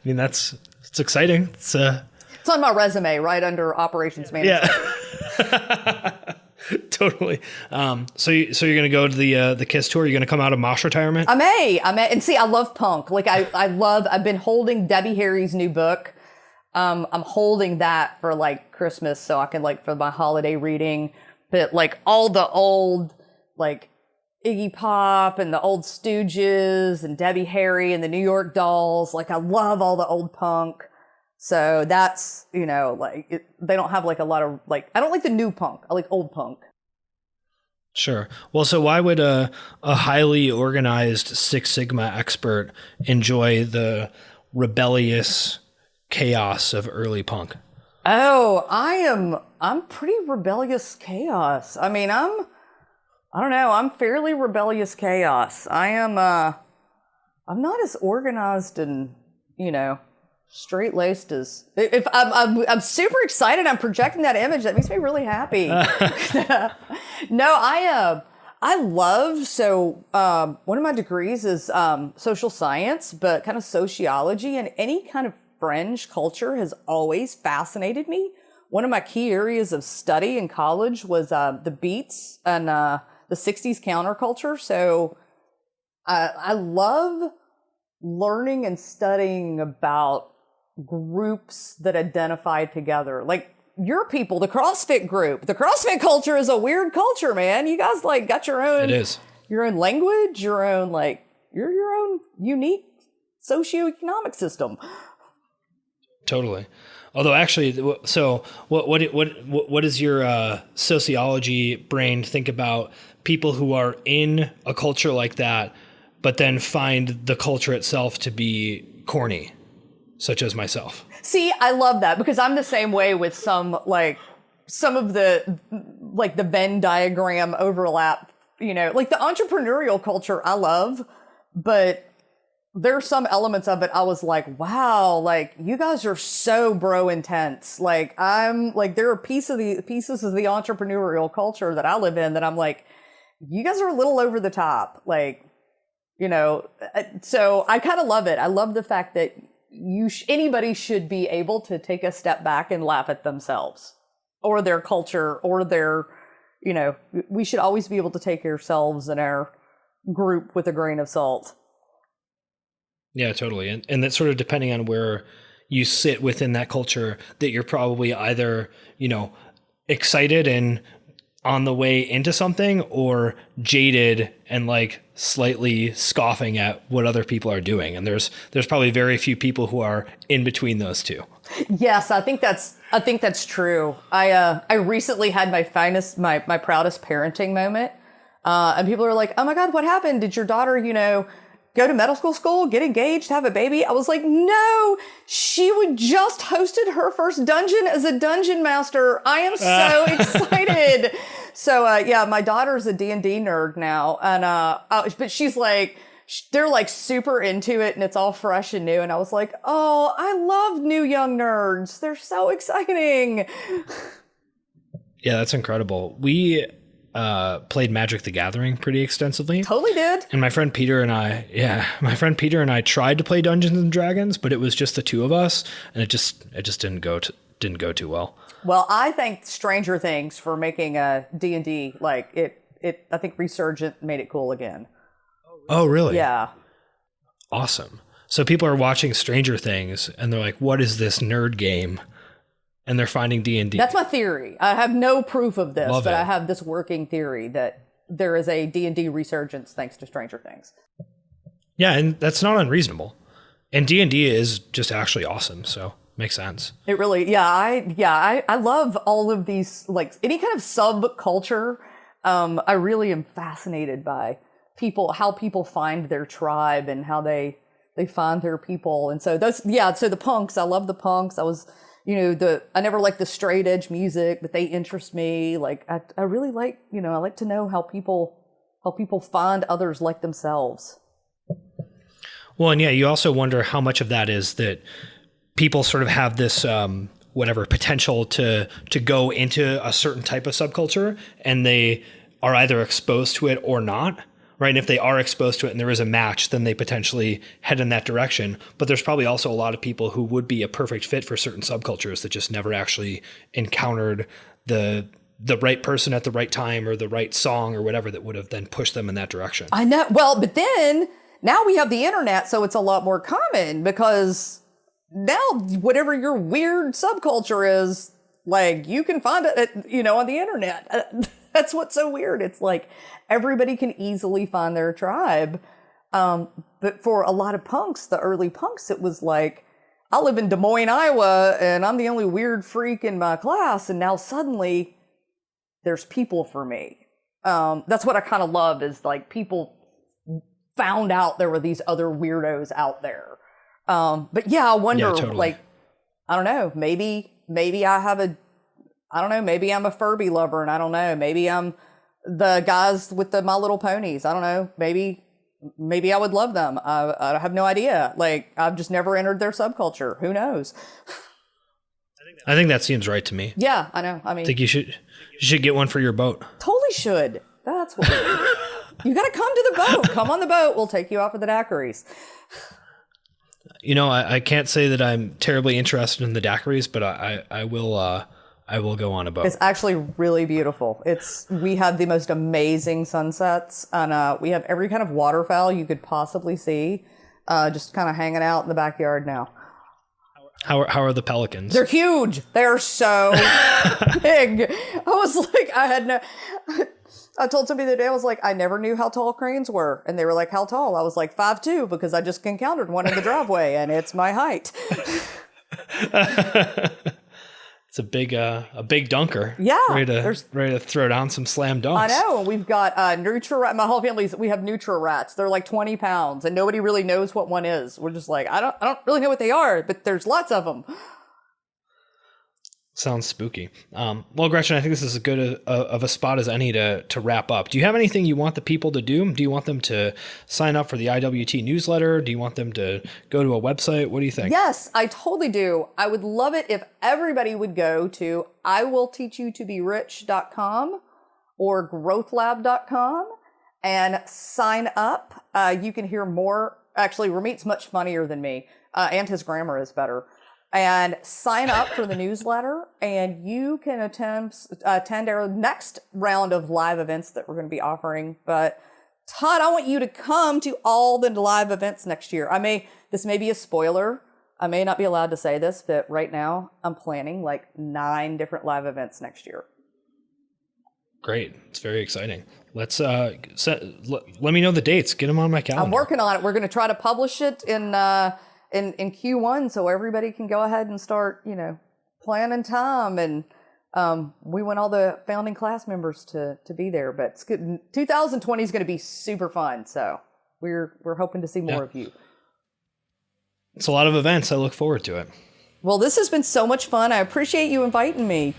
mean, it's exciting. It's on my resume, right under operations management. Yeah. Totally. So you're going to go to the Kiss tour? You're going to come out of Mosh retirement? I may. And see, I love punk. Like I've been holding Debbie Harry's new book. I'm holding that for like Christmas, so I can for my holiday reading. But like all the old like Iggy Pop and the old Stooges and Debbie Harry and the New York Dolls. Like I love all the old punk. So that's, they don't have like a lot of I don't like the new punk. I like old punk. Sure. Well, so why would a highly organized Six Sigma expert enjoy the rebellious chaos of early punk? Oh, I'm pretty rebellious chaos. I mean, I don't know, I'm fairly rebellious chaos. I'm not as organized and, straight-laced as, if I'm super excited. I'm projecting that image. That makes me really happy. No, I love, one of my degrees is social science, but kind of sociology, and any kind of fringe culture has always fascinated me. one of my key areas of study in college was the beats and the 60s counterculture. So I love learning and studying about groups that identify together. Like your people, the CrossFit group. The CrossFit culture is a weird culture, man. You guys like got your own, It is. your own language, your own like your own unique socioeconomic system. Totally. Although actually, so what does your sociology brain think about people who are in a culture like that, but then find the culture itself to be corny, such as myself? See, I love that because I'm the same way with some of the like the Venn diagram overlap, you know, like the entrepreneurial culture I love, but there's some elements of it I was like, wow, like you guys are so bro intense. Like I'm like, there are pieces of the entrepreneurial culture that I live in that I'm like, you guys are a little over the top. Like, you know, so I kind of love it. I love the fact that anybody should be able to take a step back and laugh at themselves or their culture or their, you know, we should always be able to take ourselves and our group with a grain of salt. Yeah, totally. And that's sort of depending on where you sit within that culture, that you're probably either, you know, excited and on the way into something or jaded and like slightly scoffing at what other people are doing. And there's probably very few people who are in between those two. Yes, I think that's true. I recently had my proudest parenting moment. And people are like, "Oh my God, what happened? Did your daughter, you know, go to medical school, get engaged, have a baby?" I was like, no, she would just hosted her first dungeon as a dungeon master. I am so excited. So, yeah, my daughter's a D&D nerd now. And, but she's like, they're like super into it and it's all fresh and new. And I was like, oh, I love new young nerds. They're so exciting. Yeah, that's incredible. We played Magic the Gathering pretty extensively. Totally did. And my friend Peter and I tried to play Dungeons and Dragons, but it was just the two of us, and it just didn't go too well. Well, I thank Stranger Things for making a D&D like it. I think Resurgent made it cool again. Oh, really? Yeah. Awesome. So people are watching Stranger Things, and they're like, "What is this nerd game?" And they're finding D&D. That's my theory. I have no proof of this, Love but it. I have this working theory that there is a D&D resurgence thanks to Stranger Things. Yeah, and that's not unreasonable. And D&D is just actually awesome, so makes sense. It really, I love all of these, like any kind of subculture. I really am fascinated by how people find their tribe and how they find their people. And so so the punks, I love the punks. I never liked the straight edge music, but they interest me. Like I really like, I like to know how people find others like themselves. Well, and yeah, you also wonder how much of that is that people sort of have this potential to go into a certain type of subculture, and they are either exposed to it or not. Right. And if they are exposed to it and there is a match, then they potentially head in that direction. But there's probably also a lot of people who would be a perfect fit for certain subcultures that just never actually encountered the right person at the right time or the right song or whatever that would have then pushed them in that direction. I know. Well, but then now we have the internet, so it's a lot more common because now whatever your weird subculture is, like you can find it, on the internet. That's what's so weird. It's like everybody can easily find their tribe. But for a lot of punks, the early punks, it was like, I live in Des Moines, Iowa, and I'm the only weird freak in my class. And now suddenly there's people for me. That's what I kind of love is like people found out there were these other weirdos out there. But yeah, I wonder, like, I don't know, maybe maybe I'm a Furby lover and I don't know. Maybe I'm the guys with the My Little Ponies. I don't know. Maybe I would love them. I have no idea. Like, I've just never entered their subculture. Who knows? I think that seems right to me. Yeah, I know. I mean, I think you should get one for your boat. Totally should. That's what you got to come to the boat. Come on the boat. We'll take you out for the daiquiris. I can't say that I'm terribly interested in the daiquiris, but I I will go on a boat. It's actually really beautiful. We have the most amazing sunsets, and we have every kind of waterfowl you could possibly see, just kind of hanging out in the backyard now. How are the pelicans? They're huge. They're so big. I was like, I told somebody the other day, I was like, I never knew how tall cranes were. And they were like, how tall? I was like, 5'2", because I just encountered one in the driveway, and it's my height. It's a big dunker. Yeah. Ready to throw down some slam dunks. I know. We've got Nutra. My whole we have Nutra rats. They're like 20 pounds, and nobody really knows what one is. We're just like, I don't really know what they are, but there's lots of them. Sounds spooky. Well, Gretchen, I think this is as good of a spot as any to wrap up. Do you have anything you want the people to do? Do you want them to sign up for the IWT newsletter? Do you want them to go to a website? What do you think? Yes, I totally do. I would love it if everybody would go to iwillteachyoutoberich.com or growthlab.com and sign up. You can hear more. Actually, Ramit's much funnier than me, and his grammar is better. And sign up for the newsletter, and you can attend our next round of live events that we're going to be offering. But Todd, I want you to come to all the live events next year. This may be a spoiler. I may not be allowed to say this, but right now I'm planning like 9 different live events next year. Great. It's very exciting. Let's let me know the dates. Get them on my calendar. I'm working on it. We're going to try to publish it in Q1, so everybody can go ahead and start, planning time. And we want all the founding class members to be there. But it's good. 2020 is going to be super fun, so we're hoping to see more of you. It's a lot of events. I look forward to it. Well, this has been so much fun. I appreciate you inviting me.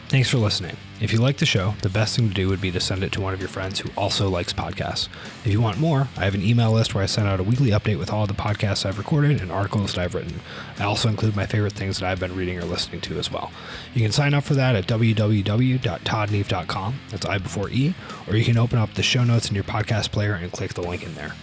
Thanks for listening. If you like the show, the best thing to do would be to send it to one of your friends who also likes podcasts. If you want more, I have an email list where I send out a weekly update with all of the podcasts I've recorded and articles that I've written. I also include my favorite things that I've been reading or listening to as well. You can sign up for that at www.toddneve.com. That's I before E. Or you can open up the show notes in your podcast player and click the link in there.